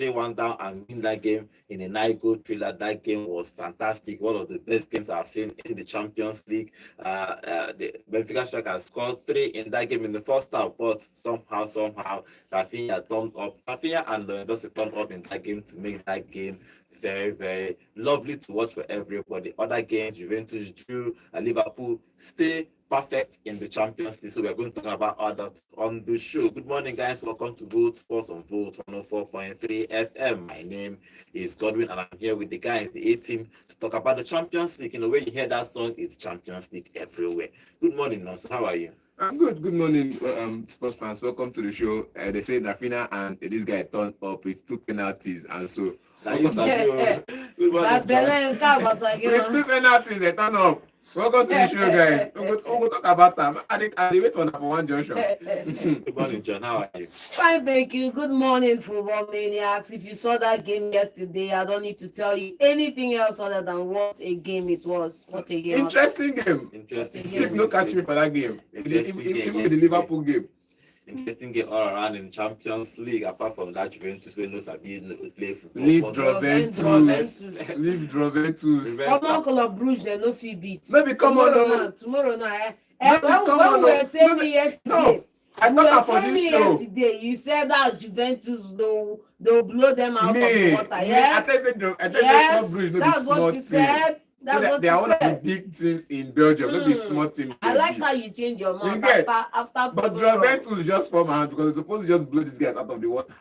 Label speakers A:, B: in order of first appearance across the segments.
A: 3-1 down and win that game in a 9-goal thriller. That game was fantastic. One of the best games I've seen in the Champions League. The Benfica striker scored 3 in that game in the first half, but somehow, Rafinha turned up. Rafinha and Lewandowski turned up in that game to make that game very, very lovely to watch for everybody. Other games, Juventus drew, Liverpool stay perfect in the Champions League. So we're going to talk about all that on the show. Good morning, guys. Welcome to Vote Sports on Vote 104.3 FM. My name is Godwin, and I'm here with the guys, the A-team, to talk about the Champions League. You know, when you hear that song, it's Champions League everywhere. Good morning, Nonso. How are you?
B: I'm good. Good morning, sports fans. Welcome to the show. They say Rafinha and this guy turned up with 2 penalties, and so
A: Good morning, John.
B: with 2 penalties, they turn up. Welcome to the show, guys. We'll talk about them. I wait for one junction.
A: Good morning, John. How are you?
C: Fine, thank you. Good morning, football maniacs. If you saw that game yesterday, I don't need to tell you anything else other than what a game it was. What a game.
B: Interesting game.
A: Interesting
B: Sleep
A: game.
B: no catch me for that game. Even with the Liverpool game.
A: Interesting game all around in Champions League, apart from that Juventus when no Sabi play football.
B: Leave Juventus.
C: Come on, Club Brugge, they no fit beat.
B: Maybe come on.
C: Tomorrow now.
B: When
C: we were saying yesterday.
B: No, I thought for this show.
C: Yesterday, you said that Juventus they'll blow them out of the water.
B: Yes. I said
C: Yes,
B: Club Brugge,
C: that's what you said.
B: They are one of the big teams in Belgium, not the small team.
C: I like how you change your mind after.
B: But Juventus just form hand because it's supposed to just blow these guys out of the water.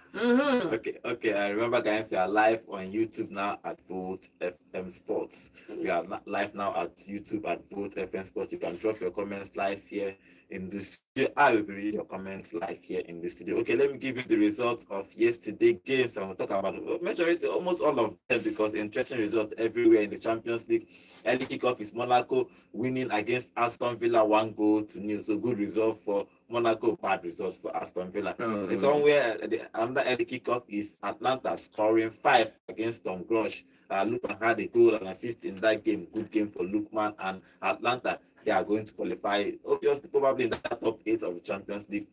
A: Okay. I remember, guys, we are live on YouTube now at Vote FM Sports. We are live now at YouTube at Vote FM Sports. You can drop your comments live here in the studio. I will be reading your comments live here in the studio. Okay, let me give you the results of yesterday's games. I'm going to talk about majority, almost all of them, because interesting results everywhere in the Champions League. Early kickoff is Monaco winning against Aston Villa 1-0. So good result for Monaco, bad results for Aston Villa. Somewhere another early kickoff is Atlanta scoring 5 against Tom Grush. Lukman had a goal and assist in that game. Good game for Lukman and Atlanta. They are going to qualify, obviously, probably in the top 8 of the Champions League.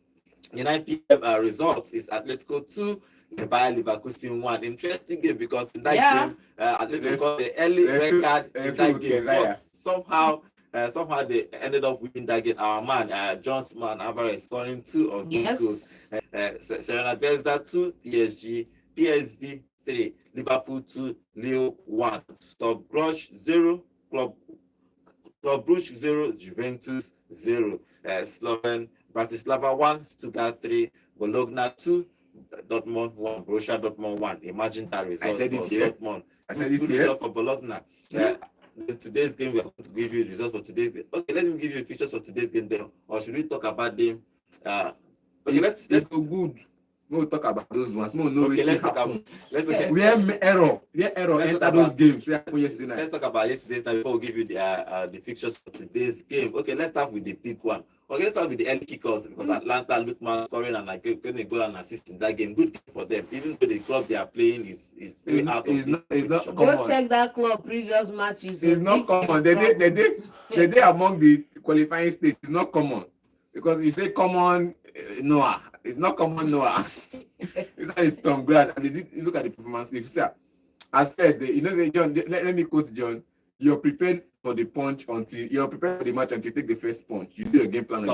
A: The 9 p.m. results is Atletico 2, Bayer Leverkusen 1. Interesting game because in that game, Atletico got the early red card in that game. But somehow they ended up winning that game. Our man, Johnsman Alvarez, scoring 2 of those goals. Serena Bezda 2, PSV 3, Liverpool 2, Lille 1, Stop Brush 0, Club Brugge 0, Juventus 0, Slovan Bratislava 1, Stuttgart 3, Bologna 2, Dortmund 1, Borussia Dortmund 1. Imagine that result.
B: I said it
A: for
B: here.
A: Dortmund.
B: I said it
A: Good
B: here.
A: result for Bologna. In today's game, we are going to give you the results for today's game. Okay, let me give you the features of today's game then. Or should we talk about them? Let's
B: go good. We'll talk about those ones.
A: let's talk about
B: we have error. Enter those games. Yesterday night.
A: Let's talk about yesterday's night before we give you the fixtures for today's game. Okay, let's start with the big one. Okay, let's start with the early kickers because Atlanta, Lukman scoring and getting a goal and assist in that game. Good game for them. Even though the club they are playing is out of
B: it's not
C: Go
B: common.
C: check that club previous matches.
B: It's not common. They among the qualifying states. It's not common because you say common Noah. It's not common Noah. It's Tom Grad. And you look at the performance. If you say at first, say John. Let me quote John. You're prepared for the punch until you're prepared for the match until you take the first punch. You do a game plan.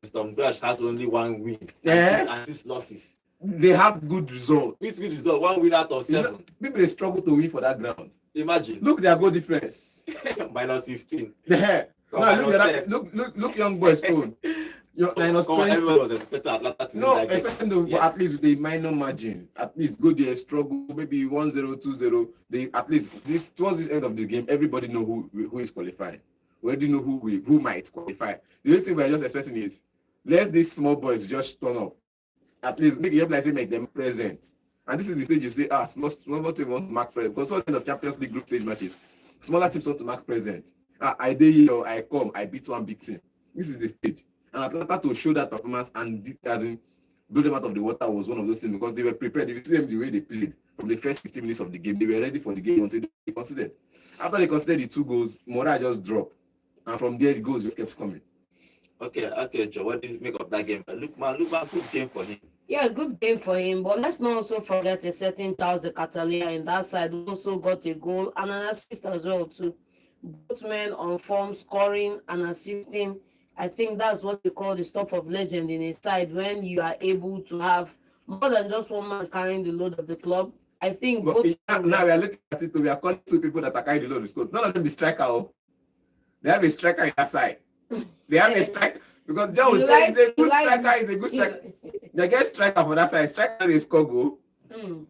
A: Storm Grash has only 1 win and 6 losses.
B: They have good results.
A: Good result. 1 win out of 7.
B: People they struggle to win for that ground.
A: Imagine.
B: Look their goal difference.
A: Minus 15.
B: Yeah. Look young boy Stone. Minus 20.
A: Everyone was expecting Atlanta to win that game.
B: At least with a minor margin. At least go there, struggle, maybe 1-0, 2-0. They at least towards this end of the game, everybody know who is qualified. We already know who might qualify. The only thing we're just expecting is let these small boys just turn up. At least make them present. And this is the stage you say, small team want to mark present. Because at the end of Champions League group stage matches, smaller teams want to mark present. I dare here, I come, I beat one big team. This is the stage. And Atlanta to show that performance and blow them out of the water was one of those things because they were prepared. You see them the way they played from the first 15 minutes of the game. They were ready for the game until they considered. After they considered the 2 goals, Moral just dropped. And from there, the goals just kept coming.
A: Okay, Joe, what do you make of that game? Lookman, good game for him.
C: Yeah, good game for him. But let's not also forget a certain Charles de Catalia in that side who also got a goal and an assist as well too. Both men on form, scoring and assisting. I think that's what you call the stuff of legend in a side when you are able to have more than just one man carrying the load of the club. I think
B: But
C: both
B: now,
C: men
B: now
C: were.
B: we are looking at it. We are calling two people that are carrying the load of score. None of them is striker. Oh. They have a striker in that side. They have a striker because John will say he's a good striker. He's a good striker. They get striker for that side. Striker is score goal.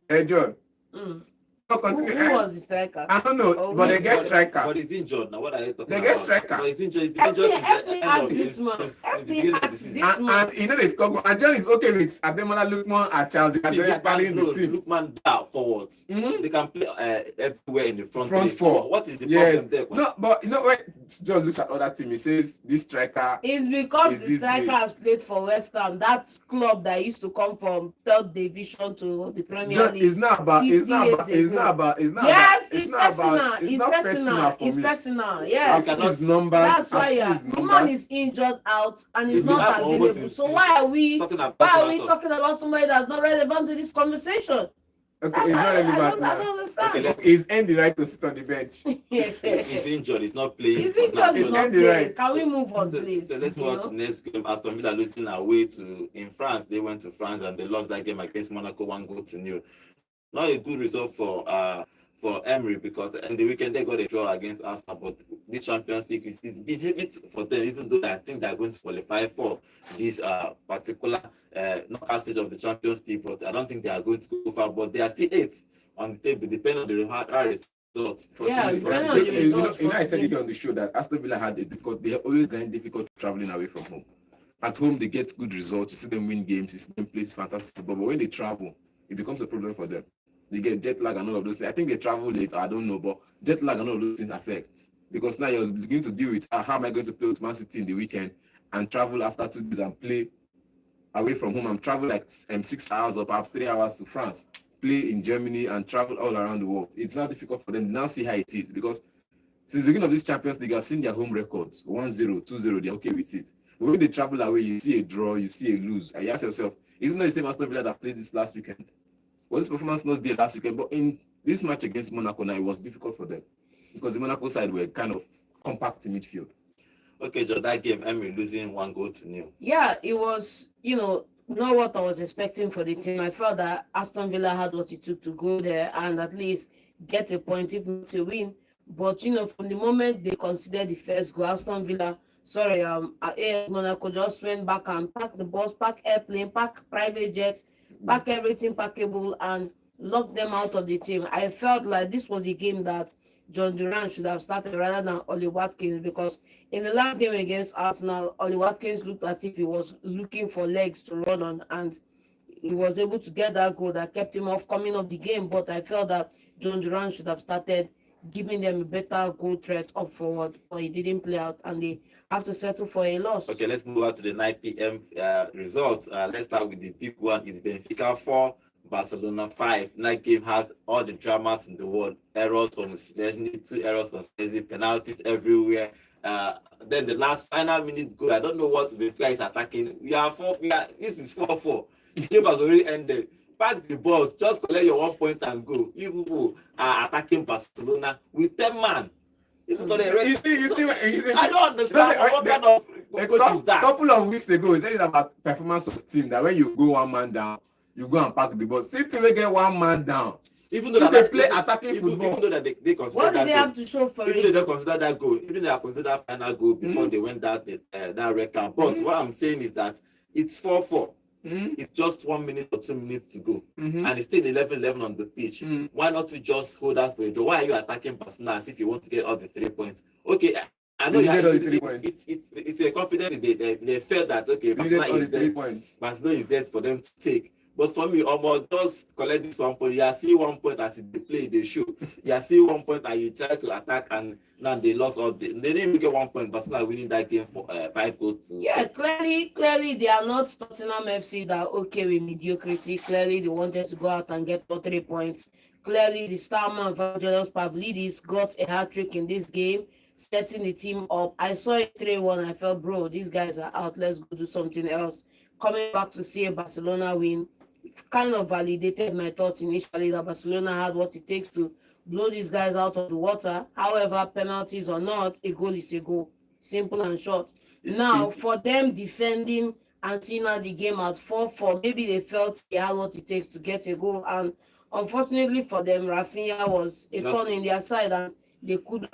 B: Hey John.
C: Mm.
B: So
C: Who,
B: continue.
C: who was the striker?
B: I don't know,
C: Oh,
B: but
C: who
B: they
C: is the
B: get
C: striker?
B: striker.
A: But he's injured now. What are you talking
B: They
A: about?
B: get striker.
A: But he's injured. He's been
C: Help
A: injured
C: me,
A: since
C: help
A: the
C: me
A: end
C: ask
A: of
C: this man.
A: since
C: Help
A: the
C: me
A: beginning of the
C: ask
A: season.
C: this man.
B: And you know they score goal. And John is okay with Ademola Lookman and Charles. They
A: See,
B: are carrying the team.
A: Lookman down forwards.
B: Mhm.
A: They can play everywhere in the front
B: Front
A: three.
B: four.
A: So what is the
B: Yes.
A: problem there?
B: No, but you know when John looks at other team, he says this striker.
C: It's because
B: Is
C: the
B: this
C: striker
B: the-
C: has played for West Ham, that club that used to come from third division to the Premier
B: John,
C: League.
B: it's not about. It's not
C: 50
B: about.
C: years
B: It's not
C: ago.
B: about. It's not
C: Yes,
B: about.
C: it's personal.
B: About. It's
C: It's
B: not
C: personal.
B: for
C: It's
B: me.
C: personal.
B: I've
C: Yes.
B: seen his numbers.
C: That's why
B: I've seen his
C: the man
B: numbers.
C: is injured out and
A: He's
C: is
A: been
C: not
A: out for almost
C: available.
A: since-
C: So why are we
A: talking about
C: why are we
A: Barcelona.
C: talking about somebody that's not relevant to this conversation?
B: Okay, it's not relevant
C: I
B: now.
C: don't understand.
A: Okay, let's-
B: He's earned the right to sit on the bench.
A: He's injured. He's not playing.
C: He's
A: for now.
C: injured,
A: So
C: he's
B: So
C: not
B: then the
C: playing.
B: right-
C: Can we move on,
A: So,
C: please?
A: so let's move on to the next game. Aston Villa losing away to in France. They went to France and they lost that game against Monaco 1-0. Not a good result for Emery because in the weekend they got a draw against Arsenal, but the Champions League is been heavy for them, even though I think they're going to qualify for this particular knockout stage of the Champions League, but I don't think they are going to go far. But they are still 8th on the table, depending on the results.
C: Yeah,
B: Fortunately,
C: depending on the results,
B: I said
C: fortunately.
B: it on the show that Aston Villa had it because they always find difficult traveling away from home. At home, they get good results. You see them win games. You see them play fantastic football. But when they travel, it becomes a problem for them. They get jet lag and all of those things. I think they travel late. I don't know, but jet lag and all of those things affect because now you're beginning to deal with how am I going to play with Man City in the weekend and travel after 2 days and play away from home. I'm travel like 6 hours or perhaps 3 hours to France, play in Germany and travel all around the world. It's not difficult for them. Now see how it is because since the beginning of this Champions League, I've seen their home records 1-0, 2-0. They're okay with it. But when they travel away, you see a draw, you see a lose. And you ask yourself, isn't it the same Aston Villa that played this last weekend? Was this performance not there last weekend? But in this match against Monaco now, it was difficult for them because the Monaco side were kind of compact in midfield.
A: Okay, Joe, that game, Emery losing 1-0.
C: Yeah, it was, not what I was expecting for the team. I felt that Aston Villa had what it took to go there and at least get a point, if not a win. But, from the moment they considered the first goal, Aston Villa, AS Monaco just went back and packed the bus, packed airplane, packed private jets, packed everything packable and locked them out of the team. I felt like this was a game that John Duran should have started rather than Oli Watkins because in the last game against Arsenal, Oli Watkins looked as if he was looking for legs to run on and he was able to get that goal that kept him off coming off the game. But I felt that John Duran should have started giving them a better goal threat up forward, but he didn't play out and they have to settle for a loss.
A: Okay, let's move on to the 9 p.m. Results. Let's start with the big one. It's Benfica 4, Barcelona 5. That game has all the dramas in the world. Errors from Szczesny, 2 errors from Szczesny, penalties everywhere. Then the last final minute goal. I don't know what Benfica is attacking. This is 4-4. The game has already ended. Pack the balls, just collect your 1 point and go. You people are attacking Barcelona with 10 man.
B: You see,
A: I don't understand what kind of coach is that.
B: couple of weeks ago, he said it about performance of team that when you go 1 man down, you go and pack the ball. City will get 1 man down.
A: Even
B: So
A: though
B: they
A: that
B: play attacking football.
A: Even though that they consider
C: What did
A: that
C: they
A: goal,
C: have to show for
A: even
C: it?
A: though they consider that goal, even though they consider that final goal before they went that red card. But what I'm saying is that it's 4-4. It's just 1 minute or 2 minutes to go, and it's still 11-11 on the pitch. Why not you just hold out for a draw? Why are you attacking Barcelona as if you want to get all the 3 points? Okay, I know
B: You get all the
A: it's,
B: 3 points.
A: it's a confidence. They felt that okay,
B: You get
A: Barcelona
B: all the
A: is
B: 3
A: there.
B: points.
A: Barcelona is there for them to take. But for me, almost just collect this 1 point. You are seeing 1 point as they play, they show. You are seeing 1 point and you try to attack, and now they lost all. They didn't even get 1 point. Barcelona winning that game for 5 goals.
C: Yeah, clearly they are not Tottenham FC that okay with mediocrity. Clearly they wanted to go out and get all 3 points. Clearly the star man Vangelos Pavlidis got a hat-trick in this game, setting the team up. I saw it 3-1. I felt, bro, these guys are out. Let's go do something else. coming back to see a Barcelona win kind of validated my thoughts initially that Barcelona had what it takes to blow these guys out of the water. However, penalties or not, a goal is a goal. Simple and short. Now, for them defending and seeing how the game at 4-4, maybe they felt they had what it takes to get a goal. And unfortunately for them, Rafinha was a
A: Just
C: thorn in their side and they couldn't,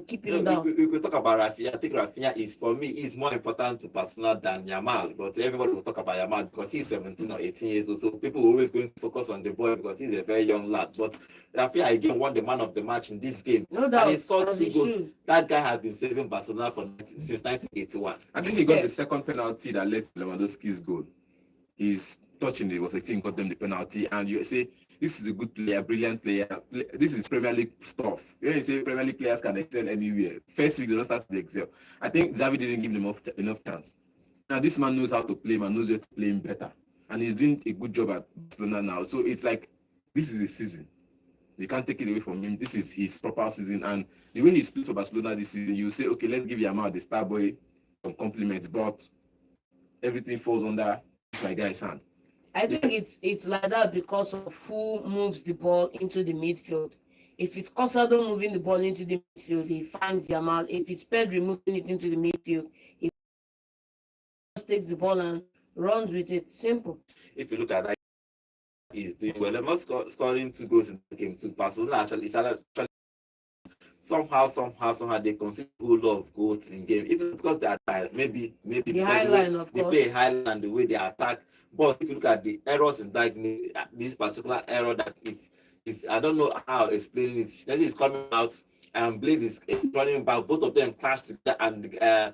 C: keep him down.
A: we could talk about Rafinha. I think Rafinha is, for me, is more important to Barcelona than Yamal. But everybody will talk about Yamal because he's 17 or 18 years old. So people are always going to focus on the boy because he's a very young lad. But Rafinha again won the man of the match in this game.
C: No
A: And he
C: doubt,
A: scored
C: as
A: 2
C: he
A: goals.
C: should.
A: That guy has been saving Barcelona since 1981.
B: I think he got
C: Yeah.
B: the second penalty that led to Lewandowski's goal. His touching it was 18, got them the penalty, and you say this is a good player, brilliant player. This is Premier League stuff. When you say Premier League players can excel anywhere, first week they don't start to excel. I think Xavi didn't give them enough chance. Now this man knows how to play, man knows where to play him better, and he's doing a good job at Barcelona now. So it's like this is a season. You can't take it away from him. This is his proper season, and the way he's played for Barcelona this season, you say, okay, let's give Yamal the star boy some compliments, but everything falls under my guy's hand.
C: I think it's like that because of who moves the ball into the midfield. If it's Cosado moving the ball into the midfield, he finds Yamal. If it's Pedri moving it into the midfield, he just takes the ball and runs with it. Simple.
A: If you look at that, he's doing well. They're not scoring 2 goals in the game. To Barcelona actually somehow they concede a whole lot of goals in game, even because they are tired. Maybe
C: The
A: because
C: high line, of
A: they
C: course.
A: play high line and the way they attack. But if you look at the errors in that game, this particular error that is I don't know how explaining it. Messi is coming out and Blade is running back. Both of them clash together and the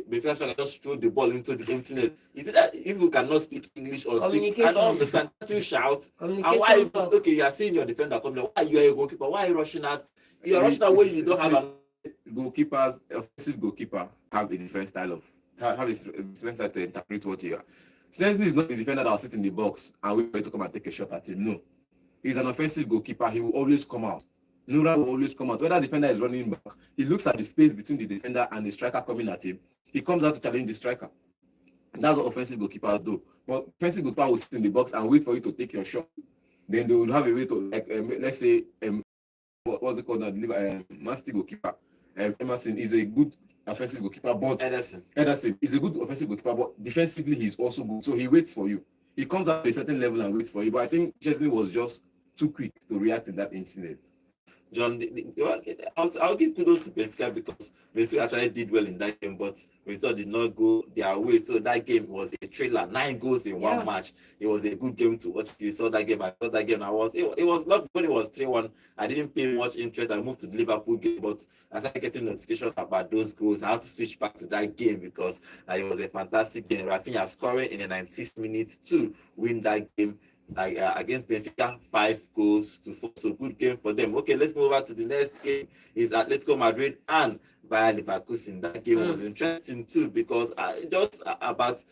A: Benfica striker just threw the ball into the empty net. Is it that if you cannot speak English or speak, I don't understand. You shout and why? Okay, you are seeing your defender coming. Why you are a goalkeeper? Why are you rushing out? You are rushing out when you don't have a
B: goalkeepers. Offensive goalkeeper have a different style of have a different style to interpret what you are. Szczęsny is not the defender that will sit in the box and wait for you to come and take a shot at him. No, he's an offensive goalkeeper. He will always come out. Nura will always come out. Whether the defender is running back, he looks at the space between the defender and the striker coming at him. He comes out to challenge the striker. That's what offensive goalkeepers do. But offensive goalkeeper will sit in the box and wait for you to take your shot. Then they will have a way to, like, let's say, what's it called now? Man City goalkeeper. Emerson is a good offensive goalkeeper, but Ederson is a good offensive goalkeeper, but defensively he's also good. So he waits for you. He comes at a certain level and waits for you. But I think Chesney was just too quick to react in that incident.
A: John, I'll give kudos to Benfica because Benfica actually did well in that game, but results did not go their way. So that game was a thriller. 9 goals in one match. It was a good game to watch. If you saw that game, I saw that game. It was lovely when it was 3-1. I didn't pay much interest. I moved to the Liverpool game, but I started getting notifications about those goals. I have to switch back to that game because it was a fantastic game. Rafinha scoring in the 96th minute to win that game. Against Benfica, 5-4. So good game for them. Okay, let's move over to the next game. Is Atletico Madrid and Bayer Leverkusen. That game was interesting too because just about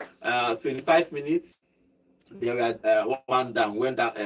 A: 25 minutes they were 1 down when that's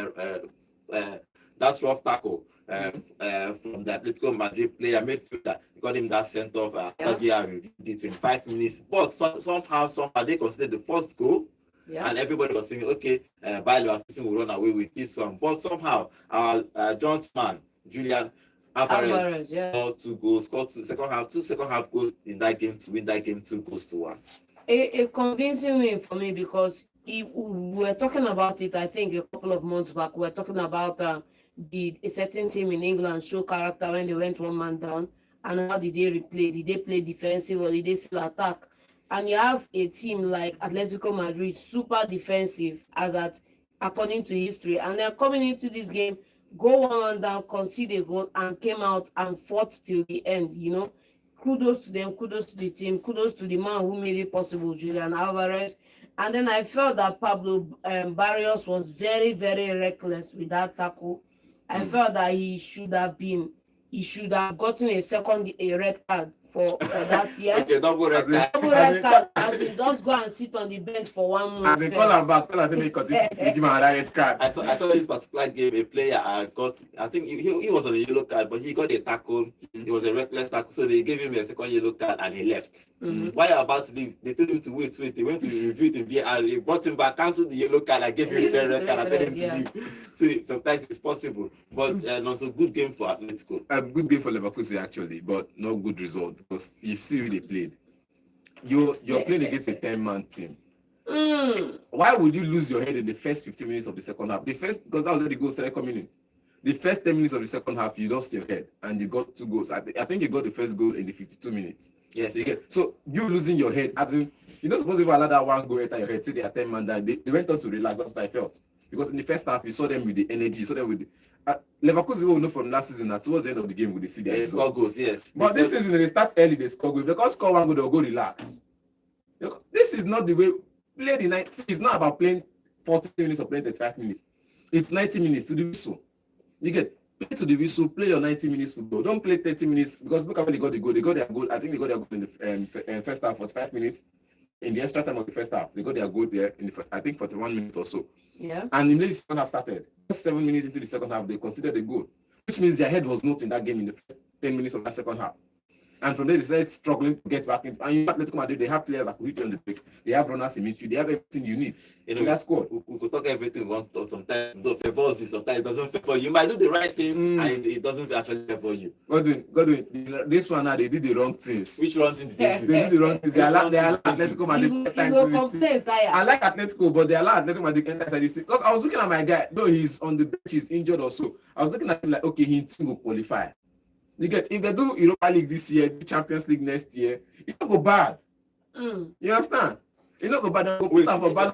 A: rough tackle from the Atletico Madrid player midfielder. He got him that sent off after VR reviewed the 25 minutes. But somehow they considered the first goal. Yeah. And everybody was thinking, okay, Bayer Leverkusen will run away with this one. But somehow, our Johnson, Julian Alvarez scored 2 goals, scored two second half goals in that game to win that game 2-1.
C: A convincing win for me because we were talking about it, I think, a couple of months back. We were talking about a certain team in England show character when they went 1 man down. And how did they replay? Did they play defensive or did they still attack? And you have a team like Atletico Madrid, super defensive, according to history. And they're coming into this game, go 1 down, concede a goal, and came out and fought till the end, Kudos to them, kudos to the team, kudos to the man who made it possible, Julian Alvarez. And then I felt that Pablo Barrios was very, very reckless with that tackle. I felt that he should have gotten a red card for that year.
A: Okay, double red
B: As in-
A: card.
C: Double
B: as
C: red
B: in-
C: card, as in just go and sit on the bench for 1 month.
B: As in, call
C: first.
B: him back. Tell us, say, make continue. Give him another red card.
A: I saw this particular game. A player got, I think he was on a yellow card, but he got a tackle. It was a reckless tackle, so they gave him a second yellow card and he left. While about to leave, they told him to wait. They went to review it in VAR. They brought him back, cancelled the yellow card, and gave him a red card and told him to leave. So sometimes it's possible, but also good game for Atletico.
B: Good game for Leverkusen actually, but no good result because you see who they played. You're playing against a 10-man team. Why would you lose your head in the first 15 minutes of the second half? Because that was where the goals started coming in. The first 10 minutes of the second half, you lost your head and you got 2 goals. I think you got the first goal in the 52 minutes.
A: Yes.
B: So you losing your head, as in, you're not supposed to allow that one goal enter your head. Say they are 10-man down. They went on to relax. That's what I felt. Because in the first half, you saw them with the energy. You saw them with Leverkusen will know from last season that towards the end of the game, they see their
A: score goals, yes.
B: But this season, they start early, they score goals. If they can't score 1 goal, they'll go relax. This is not the way. Play the night. It's not about playing 40 minutes or playing 35 minutes. It's 90 minutes to the whistle. You get play to the whistle, play your 90 minutes football. Don't play 30 minutes because look how when they got the goal. They got their goal. I think they got their goal in the first half, 45 minutes. In the extra time of the first half, they got their goal there in I think 41 minutes or so.
C: Yeah.
B: And immediately the second half started. Just 7 minutes into the second half, they considered the goal, which means their head was not in that game in the first 10 minutes of that second half. And from there, they started struggling to get back in. And in Atletico Madrid, they have players that could hit you on the break. They have runners in midfield. They have everything you need in that squad.
A: We could talk everything we want to talk. Sometimes it favors you, sometimes it doesn't favor you. You might do the right things and it doesn't actually favor you.
B: Godwin, this one now, they did the wrong things.
A: Which wrong things they do?
B: They did the wrong things. They allow Atletico Madrid. I like Atletico, but they allow Atletico Madrid enter inside this thing. Because I was looking at my guy, though he's on the bench, he's injured or so. I was looking at him like, okay, he will qualify. You get, if they do Europa League this year, do Champions League next year, it don't go bad. You understand? It don't go bad. They'll go put them for bad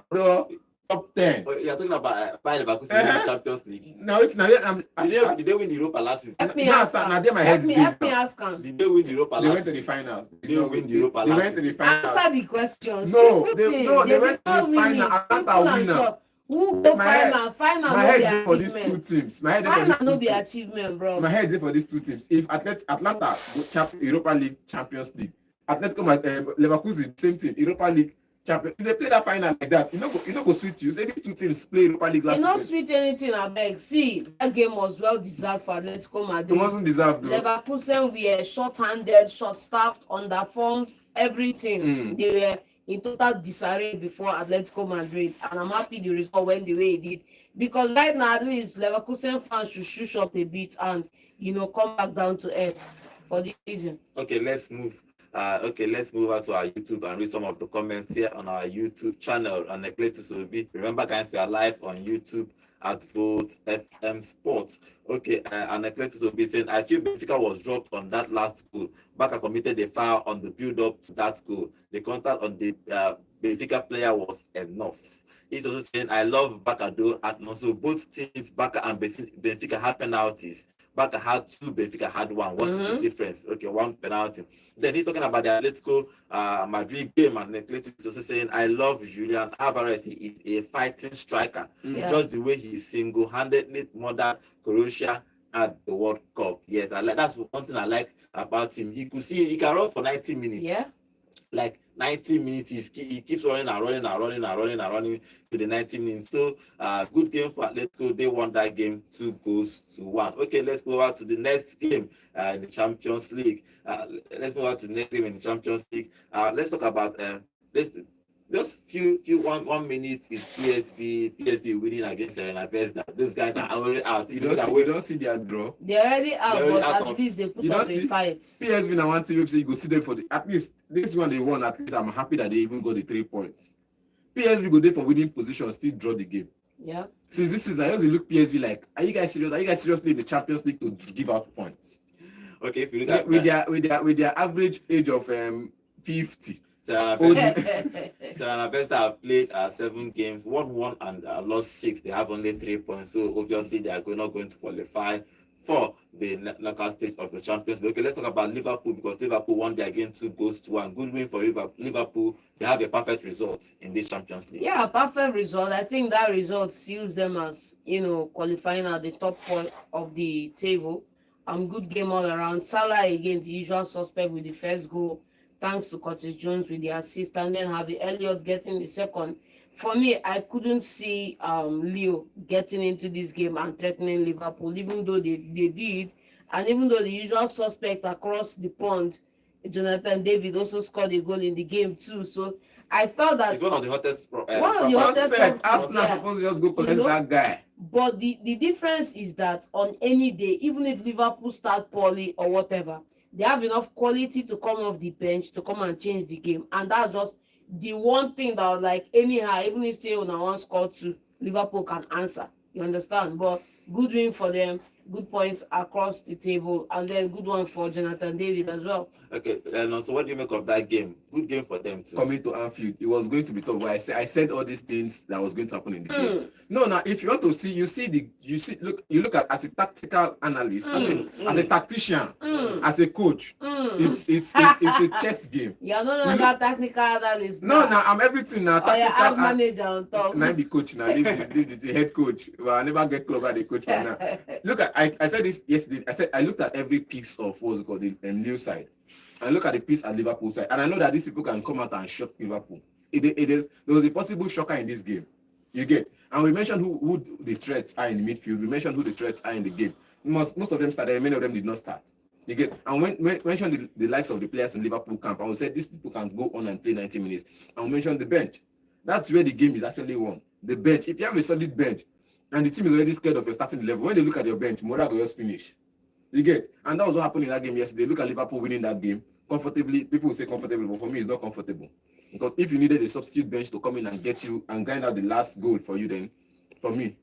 B: top 10.
A: But you're talking about Bayern Leverkusen in the Champions League.
B: Now it's now.
A: Did they win the Europa last season?
C: Help me ask him.
A: Did they win the Europa
B: They
A: last
B: went to
A: season?
B: the finals.
A: They win the Europa
B: They
A: last
B: went to the
A: season.
B: finals.
C: Answer the question.
B: No, they went to the final. Atlanta winner.
C: Who go
B: My head-
C: final
B: My head
C: no
B: there
C: be
B: for these two
C: achievement.
B: teams. My head there
C: Final
B: for
C: no
B: these
C: be
B: two teams.
C: achievement, bro.
B: My head there for these two teams. If Atlanta go Europa League, Champions League, Atletico Leverkusen, same thing, Europa League, Champions. If they play that final like that, you know go sweet you. Say these two teams play Europa League last
C: You no
B: season.
C: sweet anything, abeg. See, that game was well deserved for Atletico
B: It
C: Madrid.
B: wasn't deserved though.
C: Leverkusen were short-handed, short-staffed, underformed, everything. They were in total disarray before Atletico Madrid, and I'm happy the result went the way it did. Because right now, at least Leverkusen fans should shush up a bit and come back down to earth for the season.
A: Okay, let's move. Let's move out to our YouTube and read some of the comments here on our YouTube channel. And remember, guys, we are live on YouTube at Vote FM Sports. Okay, and will be saying, I feel Benfica was dropped on that last goal. Baka committed a foul on the build-up to that goal. The contact on the Benfica player was enough. He's also saying, I love Baka though, and also both teams, Baka and Benfica, had penalties. Baka had 2, Benfica had 1. What is the difference? Okay, 1 penalty. Then he's talking about the Atletico Madrid game, and Atletico is also saying, I love Julian Alvarez. He is a fighting striker. Just the way he single-handedly murdered Croatia at the World Cup. Yes, that's one thing I like about him. You could see he can run for 90 minutes.
C: Yeah.
A: Like 90 minutes, he keeps running to the 90 minutes. So, good game for Atletico. They won that game 2-1. Okay, let's go over to the next game in the Champions League. Let's move on to the next game in the Champions League. Let's talk about just 1 minute is PSV winning against Serena Vesda. Those guys are already out.
B: You don't see their draw.
C: They're already out,
A: They're already
C: but
A: out
C: at
A: of-
C: least they put
B: You
C: up
B: don't
C: a
B: see-
C: fight.
B: PSV now one team, so you go see them for at least this one they won. At least I'm happy that they even got the 3 points. PSV go there for winning position, still draw the game.
C: Yeah.
B: Since this is, I just look PSV like, are you guys serious? Are you guys seriously in the Champions League to give out points?
A: Okay, if you look at
B: With their average age of 50.
A: Serena
B: Oh,
A: Vesda have played 7 games, won and lost 6. They have only 3 points, so obviously they are not going to qualify for the knockout stage of the Champions League. Okay, let's talk about Liverpool, because Liverpool won their game 2-1. Good win for Liverpool. They have a perfect result in this Champions League.
C: Yeah, perfect result. I think that result seals them as, qualifying at the top point of the table. Good game all around. Salah again, the usual suspect with the first goal, thanks to Curtis Jones with the assist, and then Harvey Elliott getting the second. For me, I couldn't see Leo getting into this game and threatening Liverpool, even though they did, and even though the usual suspect across the pond, Jonathan David, also scored a goal in the game too. So I felt that
A: He's one of the hottest.
C: one of the hottest
B: Prospect,
C: properties,
B: Arsenal
C: yeah.
B: supposed to just go collect
C: You know,
B: that guy.
C: But the difference is that on any day, even if Liverpool start poorly or whatever, they have enough quality to come off the bench to come and change the game. And that's just the one thing that was like anyhow, even if say on one score two, Liverpool can answer. You understand? But good win for them, good points across the table, and then good one for Jonathan David as well.
A: Okay, and also, what do you make of that game? Good game for them too.
B: Coming to Anfield, it was going to be tough. But I said all these things that was going to happen in the game. No, now if you want to see, you look at as a tactical analyst, as a tactician, as a coach. It's a chess game.
C: You're no longer technical analyst.
B: No, I'm everything now.
C: Or you have
B: Tactical.
C: manager on top.
B: Now be coach now. Leave this, the head coach. Well, I never get club at the coach for now. Look at I said this yesterday. I said I looked at every piece of what's it called the Lille side. And look at the piece at Liverpool side. And I know that these people can come out and shock Liverpool. There was a possible shocker in this game. You get. And we mentioned who the threats are in the midfield. We mentioned who the threats are in the game. Most of them started, many of them did not start. You get. And when mentioned the likes of the players in Liverpool camp, and we said these people can go on and play 90 minutes. And we mentioned the bench. That's where the game is actually won. The bench. If you have a solid bench, and the team is already scared of your starting level, when they look at your bench, Morag will just finish. You get. And that was what happened in that game yesterday. Look at Liverpool winning that game comfortably. People will say comfortable, but for me, it's not comfortable. Because if you needed a substitute bench to come in and get you and grind out the last goal for you, then for me,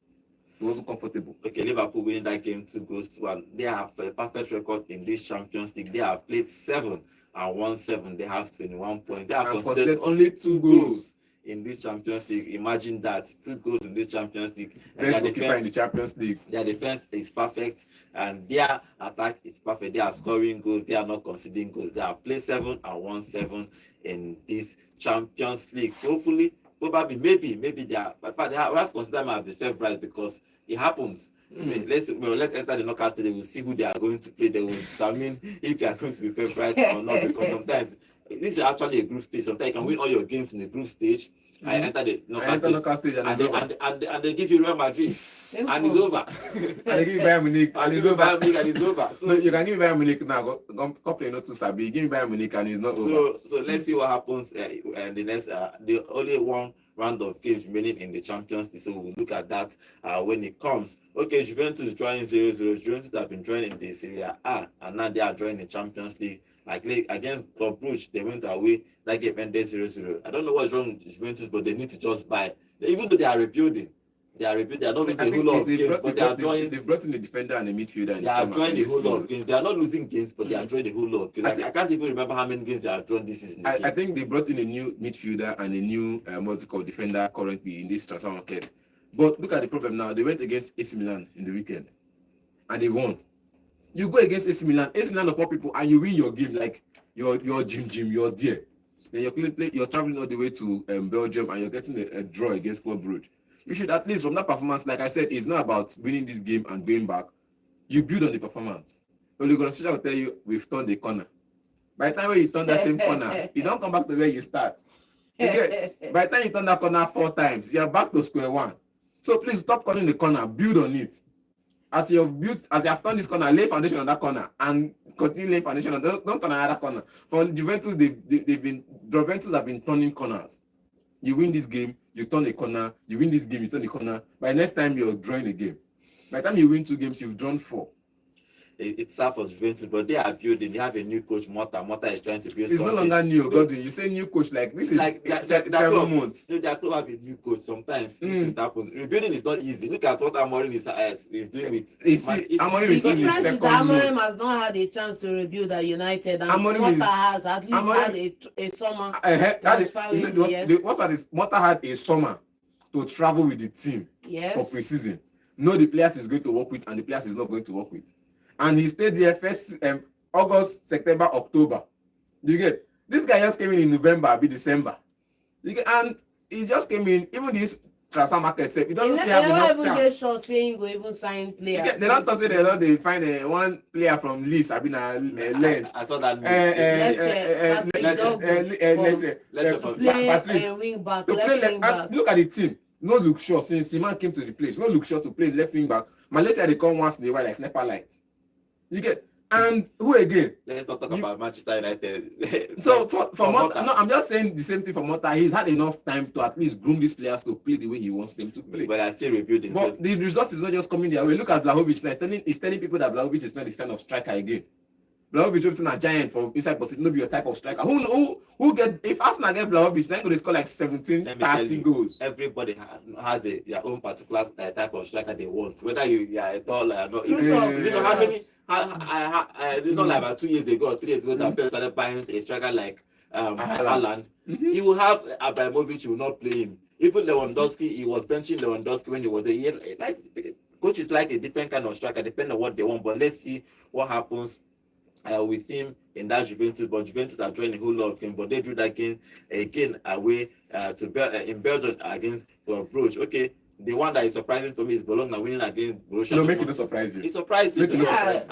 B: it wasn't comfortable.
A: Okay, Liverpool winning that game 2-1. They have a perfect record in this Champions League. They have played 7 and won 7. They have 21 points. They have conceded only 2 goals in this Champions League. Imagine that, 2 goals in this Champions League.
B: And best goalkeeper in the Champions League.
A: Their defense is perfect and their attack is perfect. They are scoring goals. They are not conceding goals. They have played 7 and won 7 in this Champions League. Hopefully, probably, maybe they are. In fact, we have to consider them as the favourites because it happens. Let's enter the knockout stage. They will see who they are going to play. They will determine if they are going to be favourites or not. Because sometimes this is actually a group stage. Sometimes you can win all your games in the group stage. I enter the knockout stage, and they give you Real Madrid, and it's over.
B: And they give you Bayern Munich, and it's over.
A: And it's over.
B: So you can give me Bayern Munich now. Couple not too sabi. Give me Bayern Munich, and it's not over.
A: So let's see what happens in the next. The only one round of games remaining in the Champions League. So we'll look at that when it comes. Okay, Juventus drawing 0-0. Juventus have been drawing in the Serie A, and now they are drawing the Champions League. Like against Club Brugge, they went away. That game ended 0-0. I don't know what's wrong with Juventus, but they need to just buy. Even though they are rebuilding, they are not losing a whole lot of games, but they are drawing.
B: They've brought in a defender and a midfielder.
A: They are drawing a whole lot of games. They are not losing games, but they are drawing a whole lot of games. I can't even remember how many games they have drawn this season.
B: I think they brought in a new midfielder and a new what's it called defender currently in this transfer market. But look at the problem now. They went against AC Milan in the weekend, and they won. You go against AC Milan of all people, and you win your game like you're Jim, you're there. Then you're traveling all the way to Belgium, and you're getting a draw against Club Brugge. You should at least from that performance, like I said, it's not about winning this game and going back. You build on the performance. Ole Gunnar Solskjaer will tell you we've turned the corner. By the time when you turn that same corner, you don't come back to where you start. By the time you turn that corner 4 times, you're back to square one. So please stop calling the corner, build on it. As you have turned this corner, lay foundation on that corner and continue laying foundation on don't turn another corner. For Juventus, Juventus have been turning corners. You win this game, you turn a corner. You win this game, you turn a corner. By next time, you're drawing a game. By the time you win 2 games, you've drawn 4.
A: It's tough for Juventus, but they are building. They have a new coach, Mota. Mota is trying to build.
B: It's
A: something.
B: No longer new, Godwin. You say new coach, like this is like 7 months.
A: Their club have a new coach. Sometimes this is happening. Rebuilding is not easy. Look at what Amorim is doing with.
B: Amorim is in his second month.
C: Amorim has not had a chance to rebuild at United, and Mota has at least had a summer.
B: Mota had a summer to travel with the team for preseason. Know the players is going to work with, and the players is not going to work with. And he stayed there first August, September, October. You get this guy just came in November, be December. You get, and he just came in. Even this transfer market. It
C: You
B: doesn't still
C: never
B: have enough
C: even get
B: chance.
C: sure saying go even sign players.
B: They don't say they find one player from Leeds. I mean, Lens.
A: I saw that news
C: Patrick Dogu
A: Let's
C: to play
B: Patrick
C: wing back,
B: to play
C: left wing
B: left.
C: back.
B: And look at the team. No look sure since Simon came to the place. No look sure to play left wing back. Malaysia they come once in a while like Nepa light. You get and who again?
A: Let's not talk about Manchester United.
B: So for Mota, no, I'm just saying the same thing for Mota. He's had enough time to at least groom these players to play the way he wants them to play.
A: But I still rebuilding.
B: But the result is not just coming their way. Look at Vlahovic now. He's telling people that Vlahovic is not the kind of striker again. Vlahovic is a giant for inside position, no be your type of striker. Who get if Arsenal get Vlahovic, then they score like 17, 30 goals.
A: Everybody has their own particular type of striker they want. Whether you are a tall or not. You know how many? It's not like about 2 years ago or 3 years ago that people started buying a striker like Haaland. He will have Abramovich will not play him. Even Lewandowski, he was benching Lewandowski when he was a year. Like coaches like a different kind of striker depending on what they want. But let's see what happens with him in that Juventus. But Juventus are drawing a whole lot of games. But they drew that game again away in Belgium against Bruges. Okay. The one that is surprising for me is Bologna winning against Borussia.
B: No, make it not surprise you.
A: It surprised me. I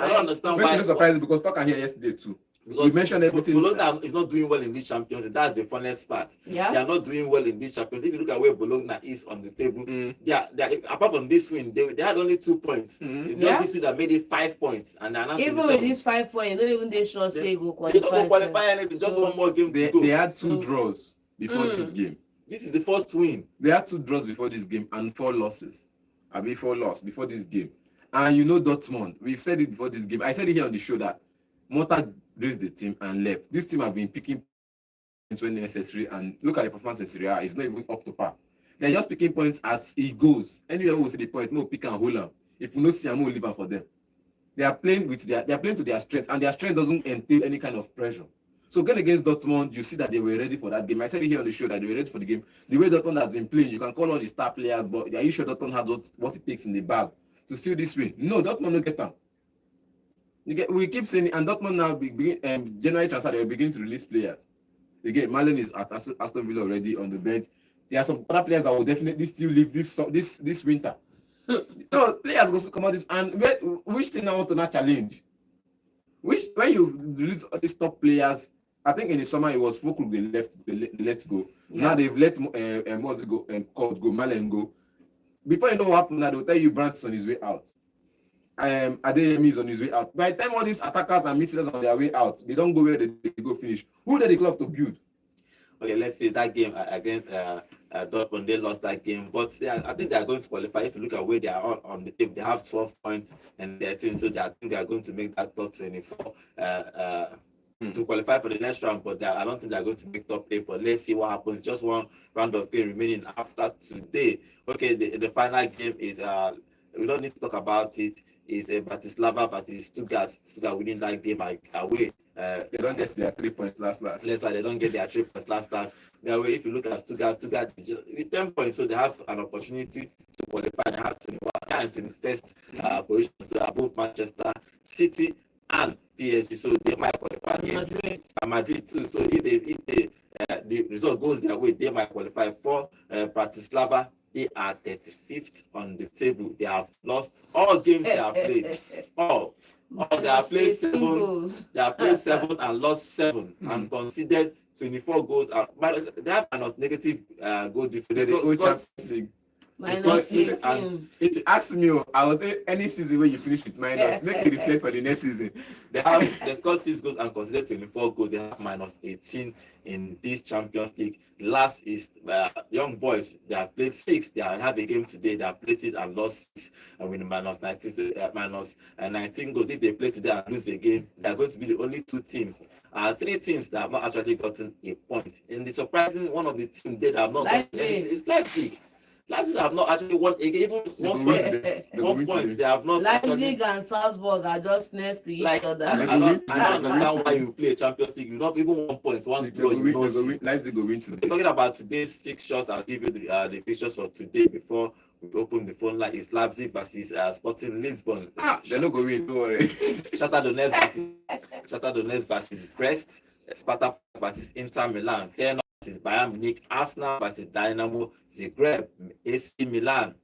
A: don't understand why.
B: Make it not surprise you because talk here yesterday too. You mentioned everything.
A: Bologna is not doing well in this Champions League. That's the funniest part.
C: Yeah.
A: They are not doing well in this Champions League. If you look at where Bologna is on the table, they are, apart from this win, they had only 2 points. It's just this win that made it 5 points. And
C: even with these 5 points, they don't even sure say go
A: they
C: qualify.
A: don't go qualify anything. Just one more game to go.
B: They had 2 draws before this game.
A: This is the first win.
B: They had 2 draws before this game and 4 losses. 4 losses before this game. And you know Dortmund, we've said it before this game. I said it here on the show that Mota raised the team and left. This team have been picking points when necessary, and look at the performance in Serie A. It's not even up to par. They're just picking points as it goes. Anywhere we see the point, no pick and hold them. If we no see, I'm leave them for them. They are playing to their strength, and their strength doesn't entail any kind of pressure. So going against Dortmund, you see that they were ready for that game. I said it here on the show that they were ready for the game. The way Dortmund has been playing, you can call all the star players, but are you sure Dortmund has what it takes in the bag to steal this win? No, Dortmund will get them. We keep saying, and Dortmund now January transfer, they are beginning to release players. Again, Marlon is at Aston Villa already on the bench. There are some other players that will definitely still leave this winter. No, players go to come out this, and which thing I want to not challenge? When you release all these top players, I think in the summer it was Fokul they let go. Yeah. Now they've let what's it go go Malen go. Before you know what happened, now they'll tell you Brandt is on his way out. Adeyemi is on his way out. By the time all these attackers and midfielders are on their way out, they don't go where they go finish. Who did the club to build?
A: Okay, let's see that game against Dortmund. They lost that game, but I think they are going to qualify. If you look at where they are on the table, they have 12 points and 13, so I think they are going to make that top 24 to qualify for the next round. But I don't think they are going to make top 8. But let's see what happens. Just one round of game remaining after today. Okay, the final game is we don't need to talk about it. Is Bratislava versus Stuttgart. Stuttgart winning that game away.
B: They don't get their 3 points last.
A: Let's say they don't get their 3 points last. That way, if you look at Stuttgart is just, with 10 points, so they have an opportunity to qualify. They have 21 and 21st position, so above Manchester City and PSG. So they might qualify again. Madrid too. So if the result goes their way, they might qualify for Bratislava. They are 35th on the table. They have lost all games they have played. All they have played 7. They have played 7 and lost 7 and conceded 24 goals. They have negative goal difference.
C: Minus 16.
B: If you ask me, I would say any season where you finish with minus, make it reflect for the next season.
A: They scored 6 goals and considered 24 goals. They have minus 18 in this Champions League. Last is Young Boys. They have played 6. They have a game today. They have played 6 and lost 6 and win minus 19 goals. If they play today and lose the game, they are going to be the only 2 teams. 3 teams that have not actually gotten a point. And the surprising one of the teams that have not gotten anything is Leipzig. Leipzig have not actually won a game, even 1 point. 1 point. They have not.
C: Leipzig and Salzburg are just next to each other.
A: I don't understand why you play a Champions League. You not even 1 point, 1 draw.
B: Leipzig go win today.
A: Talking about today's fixtures, I'll give you the fixtures for today before we open the phone line. It's Leipzig versus Sporting Lisbon.
B: They're not going. Don't worry.
A: Shakhtar Donetsk versus Brest. Sparta versus Inter Milan. Fair enough. versus Bayern Munich, Arsenal versus Dynamo Zagreb, AC Milan,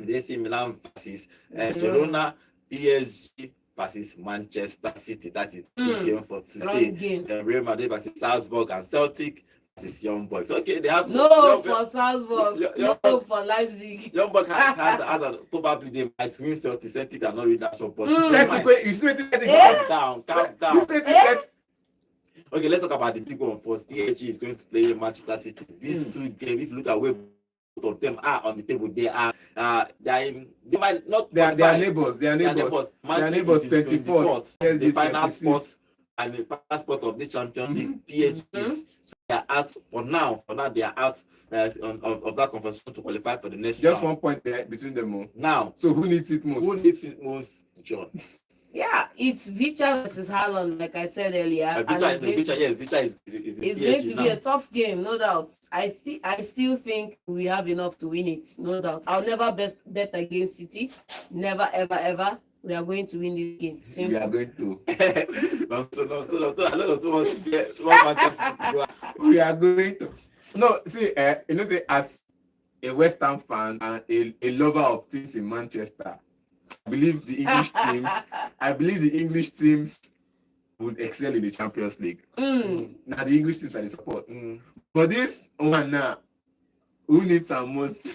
A: AC Milan versus Girona, PSG versus Manchester City. That is the big game for today. Real Madrid versus Salzburg and Celtic versus Young Boys. Okay, they have
C: no for Salzburg, no for Leipzig.
A: Young Boys has probably they might win Celtic. Celtic are not really that strong, but
B: you still
A: calm down. Okay, let's talk about the big one first. PSG is going to play Manchester City. These two games, if you look at where both of them are on the table, they might not.
B: They are neighbors. They are neighbors. 24th.
A: The final spot and the final spot of this Champions League. PSG they are out for now. For now, they are out of that conversation to qualify for the next.
B: Just round. 1 point between them all.
A: Now,
B: so who needs it most?
A: John?
C: Yeah, it's Vicha versus Haaland, like I said earlier.
A: Vicha is
C: it's going to be a tough game, no doubt. I still think we have enough to win it, no doubt. I'll never bet against City. Never, ever. We are going to win this game. Simple.
B: We are going to. We are going to. No, see, say as a West Ham fan and a lover of teams in Manchester, I believe the English teams would excel in the Champions League. Now the English teams are the support. But this one now, who needs some most?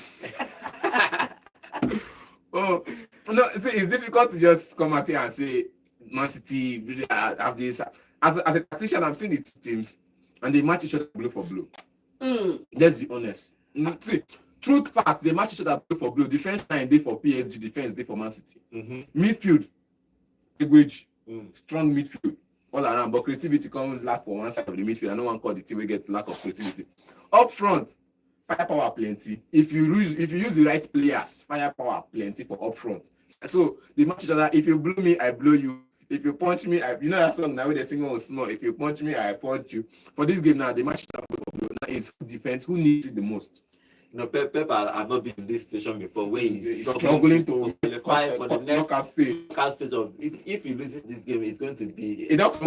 B: Oh no, see, it's difficult to just come out here and say Man City really have this. As a tactician, I'm seeing the two teams and they match each other blow for blow. Let's be honest. See, truth fact, they match each other blow for blow. Defense line day for PSG, defense day for Man City. Midfield, language, strong midfield all around, but creativity comes lack for one side of the midfield. I know one call the team will get lack of creativity. Up front, firepower plenty. If you use the right players, firepower plenty for up front. So they match each other. If you blow me, I blow you. If you punch me, you know that song now where the singer was small. If you punch me, I punch you. For this game now, they match each other blow for blow. Now it's defense. Who needs it the most?
A: You know, Pep have not been in this situation before where he's
B: struggling to
A: qualify for the next
B: knockout
A: stage of if he loses this game, it's going to be
B: he's not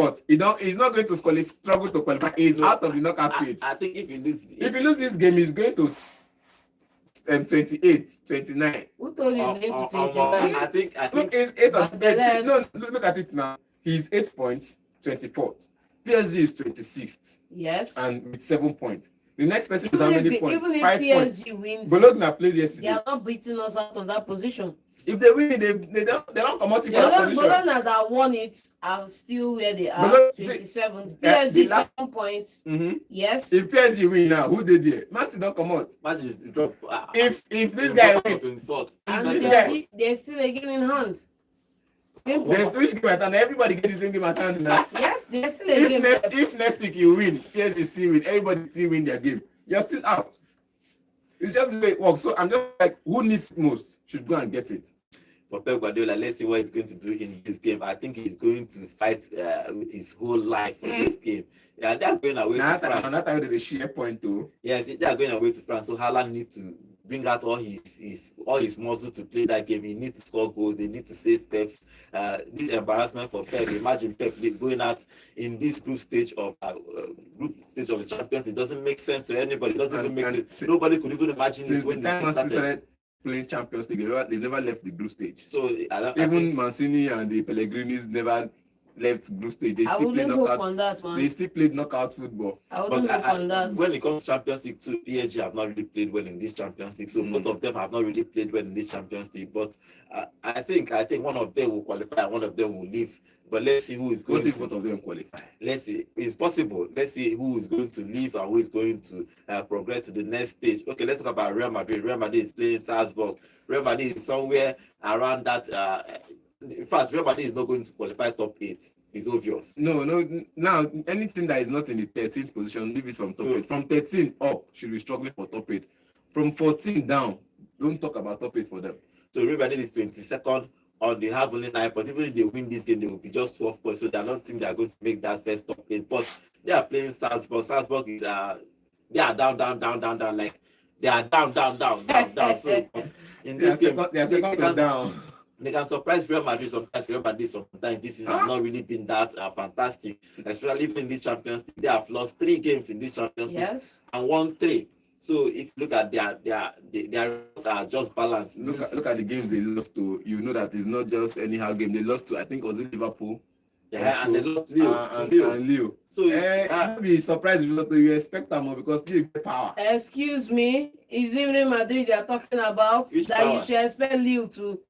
B: going to struggle to qualify. He's out of the knockout stage.
A: I think if he loses
B: this game, he's going to 28, 29.
C: Who told you he's going to 29?
A: I think
B: look, he's 8 of 8. No, look at it now. He's 8 points, 24th. PSG is 26th.
C: Yes.
B: And with 7 points. The next person is how many points?
C: Even if
B: 5
C: PSG
B: points.
C: wins,
B: Bologna played yesterday.
C: They are not beating us out of that position.
B: If they win, they don't come out of that position.
C: Bologna that won it are still where they are. 27th. PSG 7 points. Yes.
B: If PSG win now, who did it? Man City don't come out.
A: Man City drop.
B: If this guy win,
A: 24th.
C: And there's still a game in hand.
B: There's which game at hand? Everybody get the same game at hand now.
C: Yes, there's still a game.
B: If next week you win, PSG still win. Everybody still win their game. You're still out. It's just the way it works. So I'm just like, who needs it most should go and get it.
A: For Pep Guardiola, let's see what he's going to do in this game. I think he's going to fight with his whole life for this game. Yeah, they are going away to France.
B: And that time there's a share point too.
A: Yes, they are going away to France. So Haaland needs to bring out all his muscle to play that game. He needs to score goals. They need to save Pep's. This embarrassment for Pep. Imagine Pep going out in this group stage of the Champions League. It doesn't make sense to anybody. It doesn't even make sense. Nobody could even imagine it when
B: they started playing Champions League. They never left the group stage.
A: So
B: even Mancini and the Pellegrinis never left group stage. They still played knockout. They still played knockout football.
A: When it comes to Champions League too, PSG have not really played well in this Champions League. So both of them have not really played well in this Champions League. But I think one of them will qualify and one of them will leave. But let's see who is going to.
B: Both of them qualify.
A: Let's see. It's possible. Let's see who is going to leave and who is going to progress to the next stage. Okay, let's talk about Real Madrid. Real Madrid is playing Salzburg. Real Madrid is somewhere around that. In fact, Real Madrid is not going to qualify top 8. It's obvious.
B: No. Now, anything that is not in the 13th position, leave it from top 8. From 13 up, should be struggling for top 8. From 14 down, don't talk about top 8 for them.
A: So Real Madrid is 22nd, or they have only 9 points. Even if they win this game, they will be just 12 points. So I don't think they are going to make that first top 8. But they are playing Salzburg. Salzburg is they are down. Like they are down. So but in this game,
B: they are second down.
A: they can surprise Real Madrid sometimes. Real Madrid sometimes this season have not really been that fantastic, especially even in the Champions League. They have lost 3 games in this Champions League
C: Yes.
A: and won 3. So if you look at their results are just balanced.
B: Look at the games they lost to. You know that it's not just anyhow game. They lost to, I think, was it Liverpool?
A: Yeah, and they lost Leo to Leo.
B: And Leo.
A: So
B: I'll be surprised if you expect them more because Leo get power.
C: Excuse me, is it Real Madrid they are talking about?
A: Which
C: that
A: power?
C: You should expect Lille to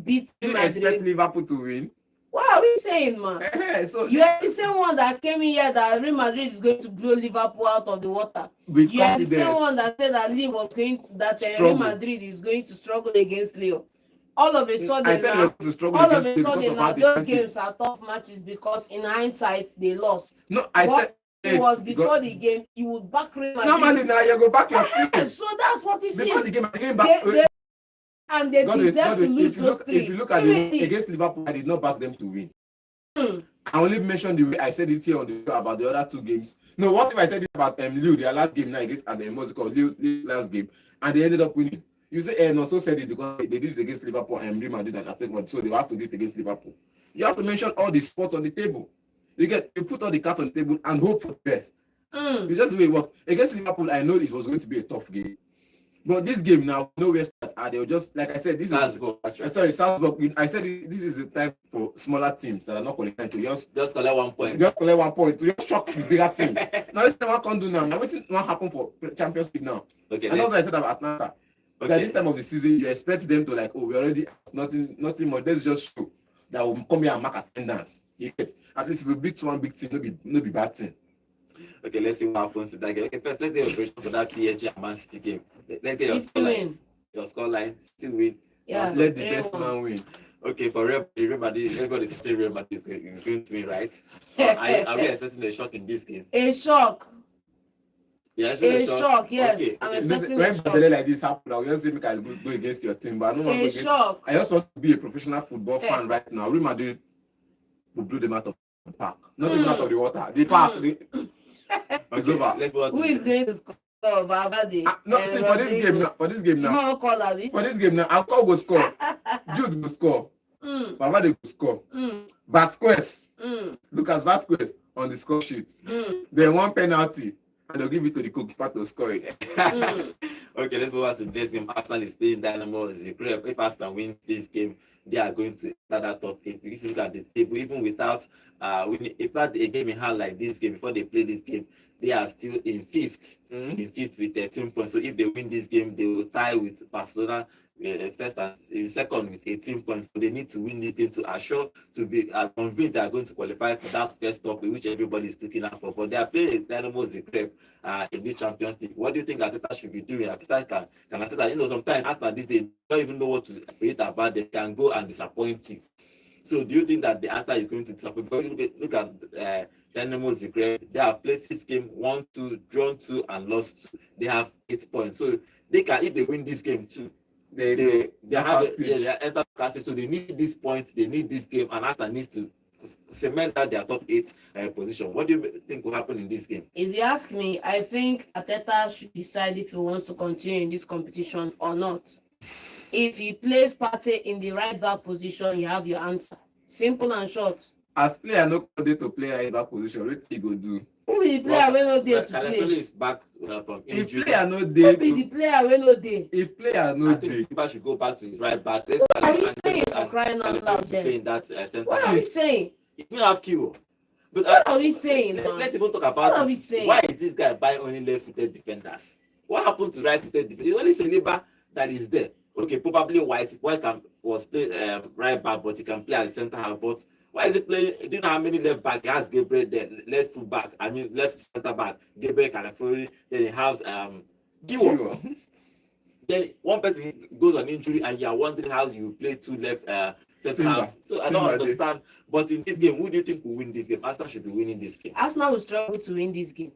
C: beat
B: You
C: Real
B: expect
C: Madrid?
B: Liverpool to win?
C: What are we saying, man?
B: So
C: You are the same one that came in here that Real Madrid is going to blow Liverpool out of the water.
B: with
C: You are the
B: confidence.
C: same one that said that Lille was going that Real
B: Struggle.
C: Madrid is going to struggle against Lille. All of a sudden,
B: I said we
C: now,
B: were to struggle
C: all of
B: against
C: a
B: Lille because
C: sudden
B: of
C: now,
B: our
C: those
B: defensive.
C: games are tough matches because in hindsight they lost.
B: No, I
C: What
B: said
C: it was before the game, you would back Real Madrid.
B: normally now you go back your team.
C: So that's what it
B: Because
C: is.
B: the game back.
C: And they deserve to lose those 3.
B: If you look at the against Liverpool, I did not back them to win. I only mentioned the way I said it here on the show about the other 2 games. No, what if I said it about Lille, their last game now against what's it called Lille's last game, and they ended up winning. You say no, so said it because they did it against Liverpool and Real Madrid and Atletico, so they have to do it against Liverpool. You have to mention all the sports on the table. You put all the cards on the table and hope for the best. It's just the way it works. Against Liverpool, I know it was going to be a tough game. But this game now, nowhere start. They were just like I said. This
A: Salzburg,
B: is sorry, Salzburg. I said this is the time for smaller teams that are not qualified to just
A: collect 1 point.
B: Just collect 1 point to just shock the bigger team. Now this time what can do now? Now what's what happen for Champions League now?
A: Okay,
B: and that's what I said about Atlanta.
A: okay.
B: Like this time of the season, you expect them to like, we already nothing more. Let's just show that will come here and mark attendance. You get at least if we beat one big team, no be bad thing.
A: Okay, let's see what happens to that game. Okay, first let's get your prediction for that PSG and Man City game. Let's get your
C: Still win.
A: scoreline. Your scoreline still win.
C: Yeah,
B: Let the
C: 3-1.
B: best man win.
A: Okay, for Real Madrid, everybody's saying Real Madrid is going to win, right? Are we expecting a shock in this game?
C: A shock.
A: Yeah, it's
C: A shock, yes.
A: Okay.
C: I'm
A: okay.
C: expecting
B: When
C: a shock.
B: Babele like this happen, I'll just say make I go against your team, but I don't want to go
C: A
B: against.
C: shock.
B: I just want to be a professional football fan right now. Real Madrid will blow them out of the park, not even out of the water. The park. It's
A: Okay,
B: over.
A: let's go on to
C: Who is going to score? Valverde.
B: No, see for this game now. For this game
C: You
B: now.
C: know call Abi?
B: For this game now, Alcor will score. Jude will score. Valverde will score. Vasquez, Lucas Vasquez on the score sheet. Then 1 penalty, and they'll give it to the goalkeeper to score it.
A: Okay, let's move on to this game. Arsenal is playing Dynamo Zagreb. If Arsenal win this game, they are going to enter that top 8. If you look at the table, even without winning, if not a game in hand like this game, before they play this game, they are still in 5th. In 5th with 13 points. So if they win this game, they will tie with Barcelona first and second with 18 points. So they need to win this game to assure, to be convinced they are going to qualify for that first top, which everybody is looking out for. But they are playing Dynamo Zagreb in the Champions League. What do you think Arteta should be doing? Arteta can Arteta, sometimes after this they don't even know what to create about. They can go and disappoint you. So do you think that the Arsenal is going to disappoint? Because look at Dynamo Zagreb. They have played 6 games, 1-2, drawn 2, and lost 2. They have 8 points. So they can, if they win this game too, they have they are entered class. So they need this point, they need this game, and Arsenal needs to cement that their top 8 position. What do you think will happen in this game?
C: If you ask me, I think Arteta should decide if he wants to continue in this competition or not. If he plays Partey in the right back position, you have your answer. Simple and short.
B: As player no dey to play right back position, what he go do?
C: Who be the player wey no dey to
A: Calafell
C: play?
A: is back from
B: If
A: injury.
B: player no
C: Who
B: dey,
C: be the player wey no dey?
B: if player
A: I
B: no
A: think
B: dey,
A: Timber should go back to his right back.
C: What are you saying for crying out loud
A: play
C: then?
A: in that center.
C: What are we saying?
A: He didn't have Kiro. But
C: What are we saying,
A: let's
C: man?
A: even talk
C: What
A: about
C: are we saying?
A: why is this guy buying only left-footed defenders? What happened to right-footed defenders? It's only Saliba that is there. Okay, probably White was playing right back, but he can play as center half. But why is he playing? Do you know how many left back? He has Gabriel there, left full back. I mean left center back. Gabriel Calafell. Then he has Giwo. Then one person goes on injury, and you are wondering how you play 2 left center half. So I don't understand. But in this game, who do you think will win this game? Arsenal should be winning this game.
C: Arsenal will struggle to win this game.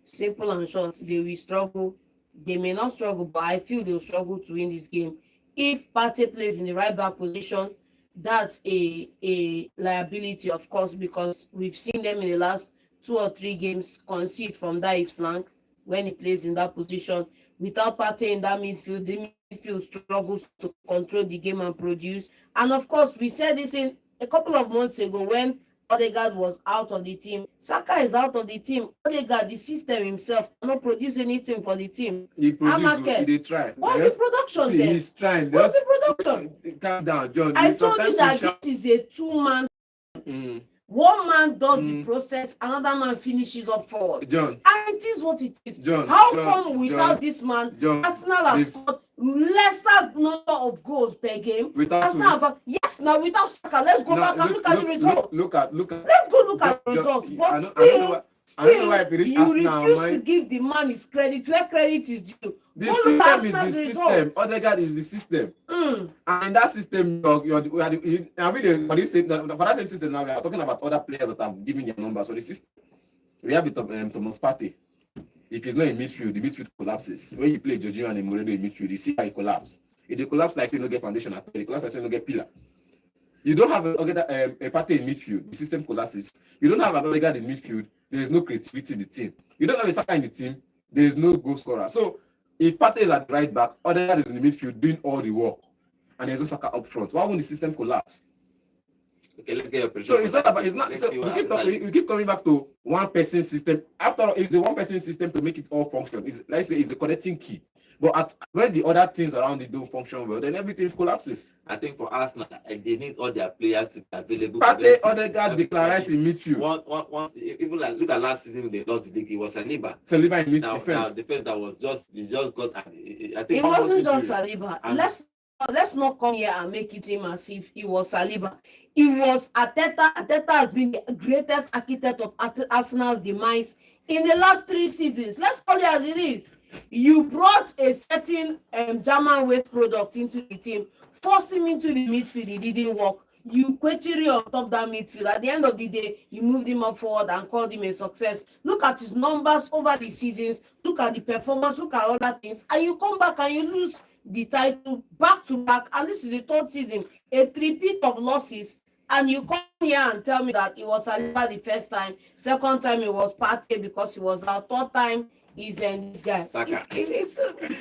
C: Simple and short. They will struggle. They may not struggle, but I feel they'll struggle to win this game. If Partey plays in the right back position, that's a liability, of course, because we've seen them in the last 2 or 3 games concede from that his flank when he plays in that position. Without Partey in that midfield, the midfield struggles to control the game and produce. And of course, we said this in a couple of months ago when Odegaard was out of the team. Saka is out of the team. Odegaard, the system himself, cannot produce anything for the team.
B: He produce,
C: Amake,
B: they try.
C: what's
B: Yes.
C: the production
B: See,
C: then?
B: he's trying.
C: What's
B: Just
C: the production?
B: calm down, John.
C: I told you
B: Sometimes
C: that
B: shout.
C: this is a two-man.
B: Mm,
C: One man does the process, another man finishes up forward.
B: John.
C: And it is what it is.
B: John,
C: How
B: John,
C: come without
B: John,
C: this man,
B: John,
C: Arsenal has
B: this-
C: scored lesser number of goals per game?
B: Without
C: Arsenal
B: who?
C: have, yes, now without Saka, let's go back and look at the results.
B: Look at.
C: Let's go look at the
B: John,
C: results. But
B: I don't know
C: still,
B: why. I don't know why if it is
C: you
B: Arsenal,
C: refuse
B: man.
C: to give the man his credit where credit is due.
B: The
C: Go look
B: system
C: at
B: is the
C: Arsenal's
B: system.
C: results.
B: Odegaard is the system.
C: Mm.
B: And in that system, for this same, for that same system now, we are talking about other players that have given their numbers. So the system, we have Thomas Partey. If he's not in midfield, the midfield collapses. When you play Jorginho and Moreno in midfield, you see how he collapse. If they collapse like they don't get foundation at all, they collapse like they don't get pillar. You don't have a Partey in midfield, the system collapses. You don't have an Odegaard in midfield, there is no creativity in the team. You don't have a Saka in the team, there is no goal scorer. So if Partey is at right back, Odegaard is in the midfield doing all the work, and there's no Saka up front, why won't the system collapse?
A: Okay, let's get your prediction.
B: So it's not about, it's not, so we keep coming back to one person system. After all, it's the one person system to make it all function. Let's say it's the connecting key. But when the other things around it don't function well, then everything collapses.
A: I think for Arsenal, they need all their players to be available.
B: Partey, Odegaard, Declares in midfield.
A: Once, even like look at last season, they lost the league. It was Saliba.
B: Saliba in
A: Now
B: defense.
A: defense that was he just got. I think
C: It wasn't just
A: injury.
C: Saliba.
A: And-
C: Let's not come here and make it seem as if it was Saliba. It was Arteta. Arteta has been the greatest architect of Arsenal's demise in the last 3 seasons. Let's call it as it is. You brought a certain German waste product into the team, forced him into the midfield. It didn't work. You Quetiri on top that midfield. At the end of the day, you moved him up forward and called him a success. Look at his numbers over the seasons. Look at the performance. Look at other things. And you come back and you lose the title back to back. And this is the 3rd season. A repeat of losses. And you come here and tell me that it was Saliba the first time. Second time it was Partey because he was our 3rd time. Is this guy.
A: Saka.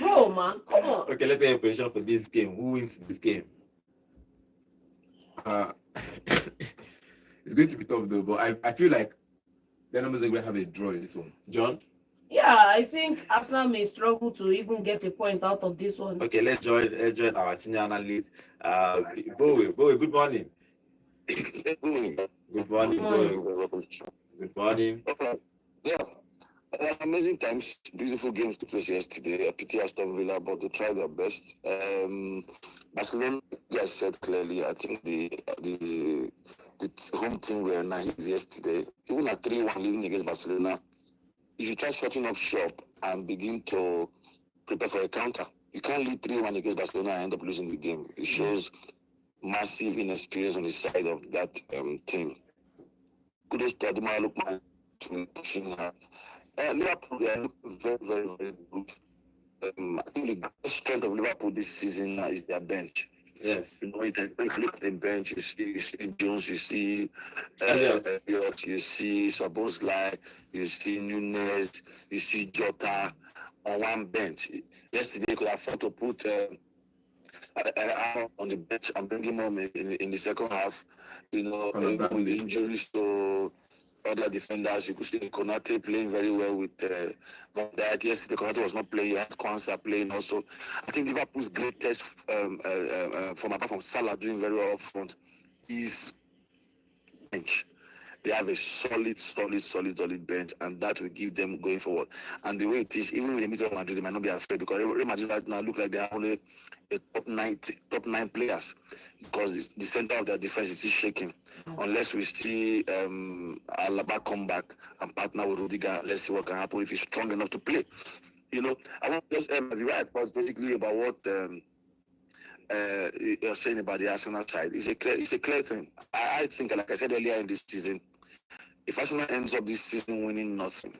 C: Bro, man, come on.
A: Okay, let's get your prediction for this game. Who wins this game?
B: It's going to be tough though, but I feel like the numbers are going to have a draw in this one.
A: John?
C: Yeah, I think Arsenal may struggle to even get a point out of this one.
A: Okay, let's join our senior analyst. Bowie, good morning. Good morning, Bowie. Good morning.
D: Yeah. Amazing times, beautiful games to place yesterday. I pity Aston Villa, but they tried their best. Barcelona, like I said clearly, I think the home team were naive yesterday. Even at 3-1 leading against Barcelona, if you try shutting up shop and begin to prepare for a counter, you can't lead 3-1 against Barcelona and end up losing the game. It shows massive inexperience on the side of that team. Kudos to Ademola Lookman to pushing hard. Liverpool, they are looking very, very, very good. I think the greatest strength of Liverpool this season is their bench.
A: Yes.
D: You know, when you look at the bench, you see Jones, you see
A: Elliot,
D: you see Szoboszlai, you see Nunes, you see Jota on one bench. Yesterday, they could afford to put on the bench and bring him home in the second half. You know, even with the injuries to other defenders, you could see Konate playing very well with Van Dijk. Yes, the Konate was not playing. You had Kwanzaa playing also. I think Liverpool's greatest, from apart from Salah doing very well up front, is bench. They have a solid bench, and that will give them going forward. And the way it is, even in the middle of Madrid, they might not be afraid because Real Madrid right now look like they have only a top nine players because the center of their defense is still shaking. Unless we see Alaba come back and partner with Rudiger, let's see what can happen if he's strong enough to play. You know, I want to just be right basically about what you're saying about the Arsenal side. It's a clear thing. I think, like I said earlier in this season, if Arsenal ends up this season winning nothing,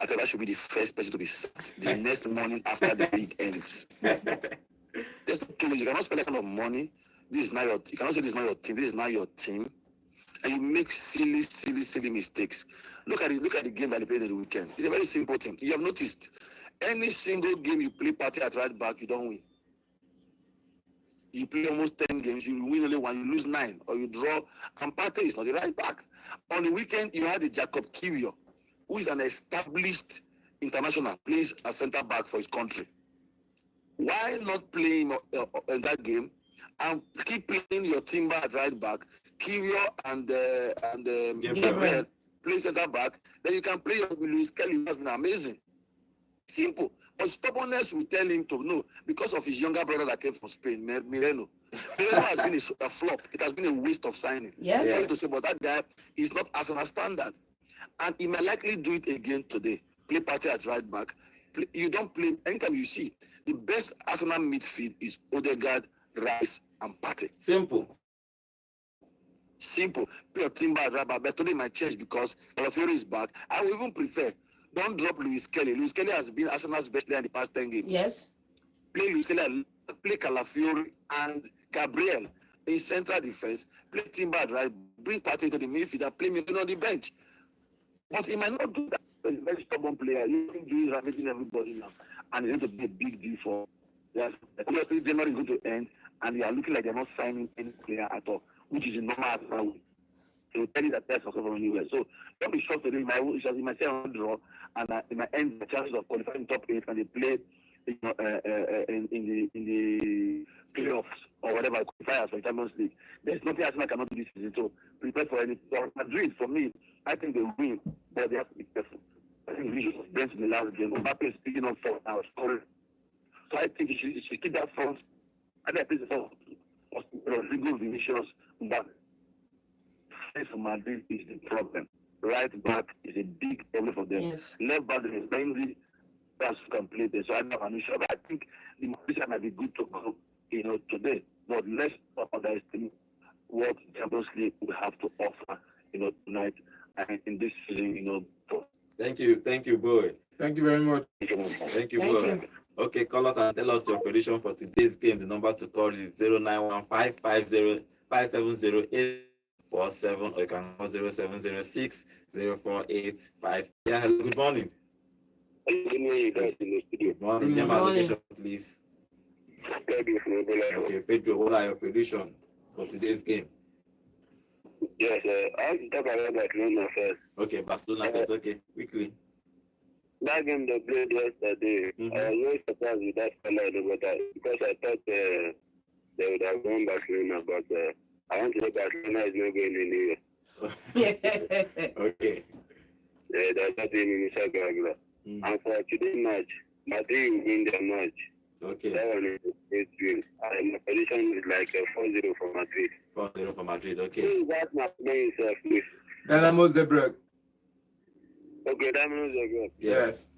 D: I think that should be the first person to be sacked the next morning after the league ends. There's no too much. You cannot spend that kind of money. This is not your. You cannot say this is not your team. This is not your team, and you make silly mistakes. Look at the game that they played in the weekend. It's a very simple thing. You have noticed any single game you play Partey at right back, you don't win. You play almost 10 games, you win only 1, you lose 9, or you draw. And Partey is not the right back. On the weekend, you had the Jacob Kiwior, who is an established international, plays a centre back for his country. Why not play him in that game and keep playing your Timber at right back, Kiwior and Gabriel play centre back? Then you can play your Luis Kelly, who has been amazing. Simple. But stubbornness will tell him to no, because of his younger brother that came from Spain, Mireno. Mireno has been a flop. It has been a waste of signing.
C: Yes.
D: Sorry to say, but that guy is not Arsenal standard. And he might likely do it again today. Play Partey at right back. You don't play, anytime you see, the best Arsenal midfield is Odegaard, Rice, and Partey.
A: Simple.
D: Play your Timber at right back. But today might change because Calafiori is back. I would even prefer, don't drop Luis Kelly. Luis Kelly has been Arsenal's best player in the past 10 games.
C: Yes.
D: Play Luis Kelly, play Calafiori and Gabriel in central defense. Play Timber at right, bring Partey to the midfield and play Milton on the bench. But he might not do that. He's a very stubborn player. He's doing everything everybody now. And it's going to be a big deal for yes. Obviously, January is going to end, and they are looking like they're not signing any player at all, which is a normal Arsenal way. They will tell you that that's also from anywhere. So don't be shocked today. It might say on draw, and it might end the chances of qualifying top 8 and they play in the playoffs or whatever qualifiers for the Champions League. There's nothing Arsenal cannot do this season. So prepare for anything. So Madrid, for me, I think they win, but they have to be careful. I think we should bench in the last game. Mbappe is speaking on front now, scoring. So I think he should keep that front. And I think the front Rodrigo, Vinicius, Mbappe. For Madrid is the problem. Right back is a big problem for them.
C: Yes.
D: Left back is mainly that's completed. So I don't know. But I think the Malaysia might be good to go, today. But let's not underestimate what Champions League will have to offer, tonight and in this season,
A: Thank you, boy.
B: Thank you very much.
A: Thank you, boy. Okay, call us and tell us your prediction for today's game. The number to call is 0915 507 or you can call 0706 0485. Yeah, hello, good morning. Good morning. Name and location, please. Okay, Pedro, what are your predictions for today's game?
D: Yes, I will talk about Barcelona first.
A: Okay, Barcelona first. Okay, quickly.
D: That game they played yesterday, I was very surprised with that fella, because I thought they would have won Barcelona, but I want to say Barcelona is not going anywhere.
A: Okay.
D: They're not doing anything. And for today's match, Madrid will win their match.
A: Okay.
D: That one is a great win. And my prediction is like 4-0 for Madrid.
A: 4-0 for Madrid, okay.
D: Who is Arsenal playing himself, please?
B: Dynamo Zebrek.
D: Okay, that means a good.
A: Yes.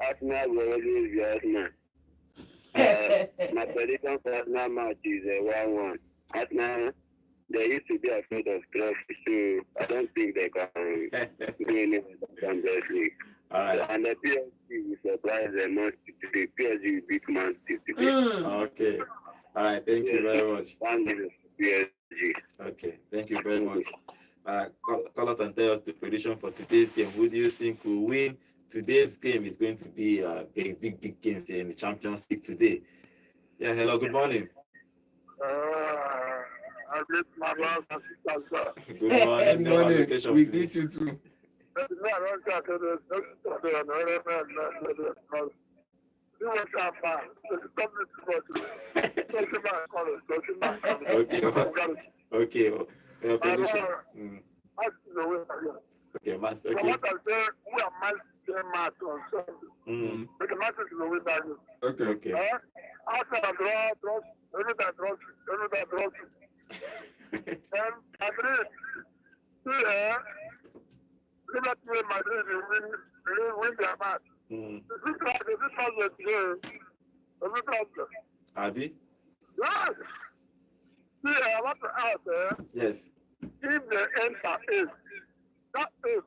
D: Arsenal will always be Arsenal. My prediction for Arsenal match is 1-1. Arsenal, they used to be afraid of trophy, so I don't think they can do anything in the Champions League.
A: All right.
D: So, and the PSG will surprise them much today. PSG will beat Man City today.
A: Okay. All right. Thank you very much.
D: PSG.
A: Okay. Thank you very much. Call us and tell us the prediction for today's game. Who do you think will win? Today's game is going to be a big game in the Champions League today. Yeah. Hello. Good morning.
D: I get my love and sister.
A: Good morning.
B: Good morning. We greet you too.
A: Okay. Your prediction. Okay, Master. Okay. Okay. Abi?
D: Yes. See, I want to ask,
A: Yes.
D: if the enter is, that is.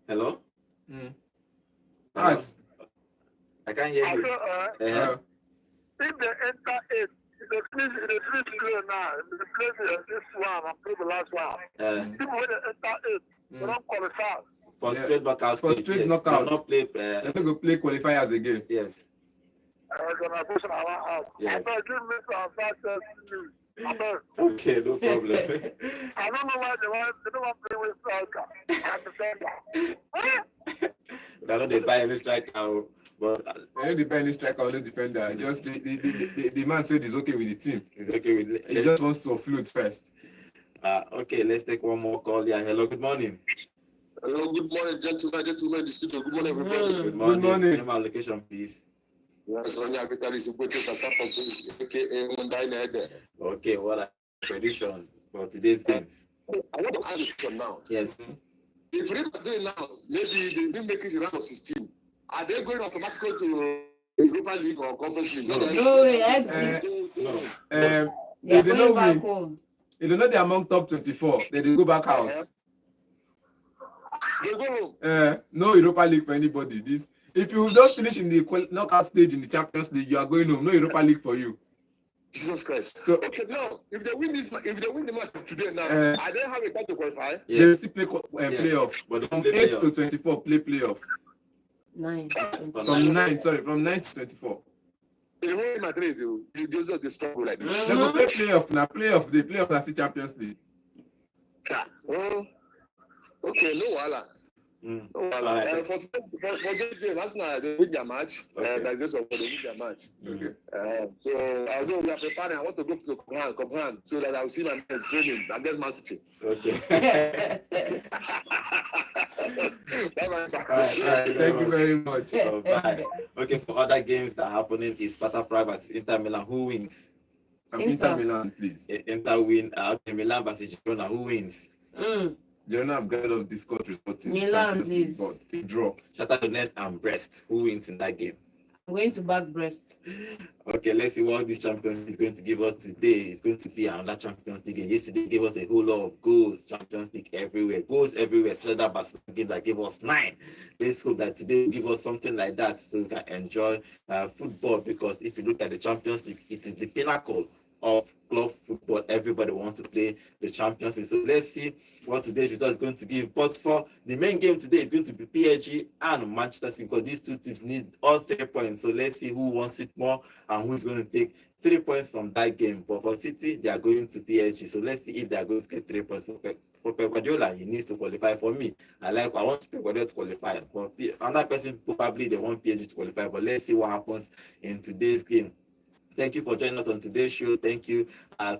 A: Hello?
B: Ask.
A: I can't hear you.
D: If they enter it, the fifth play now, the play this one and play the last one. People when they enter it, they don't qualify.
A: For straight knockout
B: For
A: stage,
B: straight
A: yes.
B: knockout.
A: They not play.
B: They're not going to play qualifiers again.
A: Yes.
D: Organization around us.
A: Yes.
D: I beg, give me some success news. I beg.
A: Okay, no problem.
D: I don't know why they don't want to play with striker and defender.
A: I know they buy any striker, but
B: They don't depend any striker or no defender. Just the man said he's okay with the team.
A: it's okay with.
B: He just wants to offload first.
A: Okay, let's take one more call. Yeah, hello, good morning.
D: Hello, good morning, gentlemen, the studio. Good morning, everybody.
A: Good morning.
B: Good morning.
A: Name and location, please.
D: Yes, I'm here to support you, start from police, aka Hyundai Nede.
A: Okay, what are your prediction for today's game?
D: I want to ask you a question now.
A: Yes.
D: If Real Madrid now, maybe they didn't make it to round of 16, are they going automatically to Europa League or Conference League?
C: No, they exit.
A: No.
C: They are
B: If they
C: going
B: don't
C: back
B: win,
C: home.
B: if they know they're among top 24, then they go back house.
D: They go home.
B: No Europa League for anybody. This, if you don't finish in the knockout stage in the Champions League, you are going home. No Europa League for you.
D: Jesus Christ.
B: So
D: Okay, now, if they win the match today now, I don't have a time to qualify.
B: they
A: Yes.
B: still play playoff.
A: But they
B: From
A: play
B: 8
A: playoff.
B: to 24, play playoff.
C: 9.
B: From 9 to 24.
D: If they win Madrid, they just struggle like this.
B: They go play playoff now. The playoff na still Champions League.
D: Oh, okay, no wahala.
A: Mm.
D: No wahala.
A: All right.
D: For this game, Arsenal they win their match.
A: Okay.
D: By the grace of God, they win their match.
B: Okay.
D: So although we are preparing, I want to go to Copenhagen so that I will see my men training against Man City.
A: Okay.
D: Bye-bye.
A: All right.
B: Thank you very much.
A: Bye. Okay, for other games that are happening is Sparta Prague versus Inter Milan. Who wins?
B: Inter Milan, please.
A: Inter win. Okay, Milan versus Girona. Who wins?
B: Girona have got a lot of difficult results in
C: Milan,
B: Champions League,
C: please.
B: but a draw.
A: Shakhtar Donetsk and Brest. Who wins in that game?
C: I'm going to back Brest.
A: Okay, let's see what this Champions League is going to give us today. It's going to be another Champions League. And yesterday gave us a whole lot of goals. Champions League everywhere. Goals everywhere, especially that Barcelona game that gave us 9. Let's hope that today will give us something like that so we can enjoy football, because if you look at the Champions League, it is the pinnacle of club football. Everybody wants to play the Champions League. So let's see what today's result is going to give. But for the main game today, it's going to be PSG and Manchester City, because these two teams need all 3 points. So let's see who wants it more and who's going to take 3 points from that game. But for City, they are going to PSG. So let's see if they are going to get 3 points. For Pep Guardiola, he needs to qualify. For me, I want Pep Guardiola to qualify. For another person, probably they want PSG to qualify. But let's see what happens in today's game. Thank you for joining us on today's show. Thank you.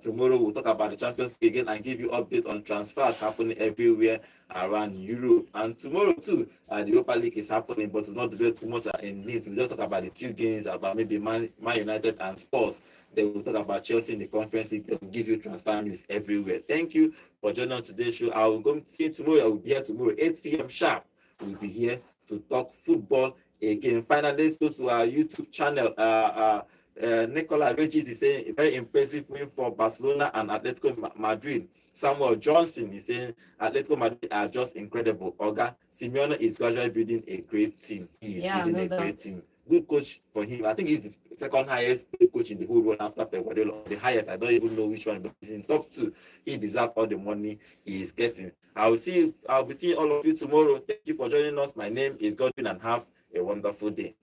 A: Tomorrow we'll talk about the Champions League again and give you updates on transfers happening everywhere around Europe. And tomorrow too, the Europa League is happening, but we'll not dwell too much in this. We'll just talk about the few games, about maybe Man United and Spurs. Then we'll talk about Chelsea in the Conference League. Then we'll give you transfer news everywhere. Thank you for joining us on today's show. I will go see you tomorrow. I will be here tomorrow, 8 p.m. sharp. We'll be here to talk football again. Finally, let's go to our YouTube channel. Nicola Regis is saying a very impressive win for Barcelona and Atletico Madrid. Samuel Johnson is saying Atletico Madrid are just incredible. Oga Simeone is gradually building a great team. He is building a great team. Good coach for him. I think he's the second highest paid coach in the whole world after Pep Guardiola. The highest, I don't even know which one, but he's in top 2. He deserves all the money he is getting. I'll be seeing all of you tomorrow. Thank you for joining us. My name is Godwin, and have a wonderful day.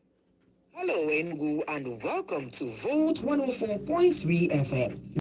E: Hello, Enugu, and welcome to Volt 104.3 FM.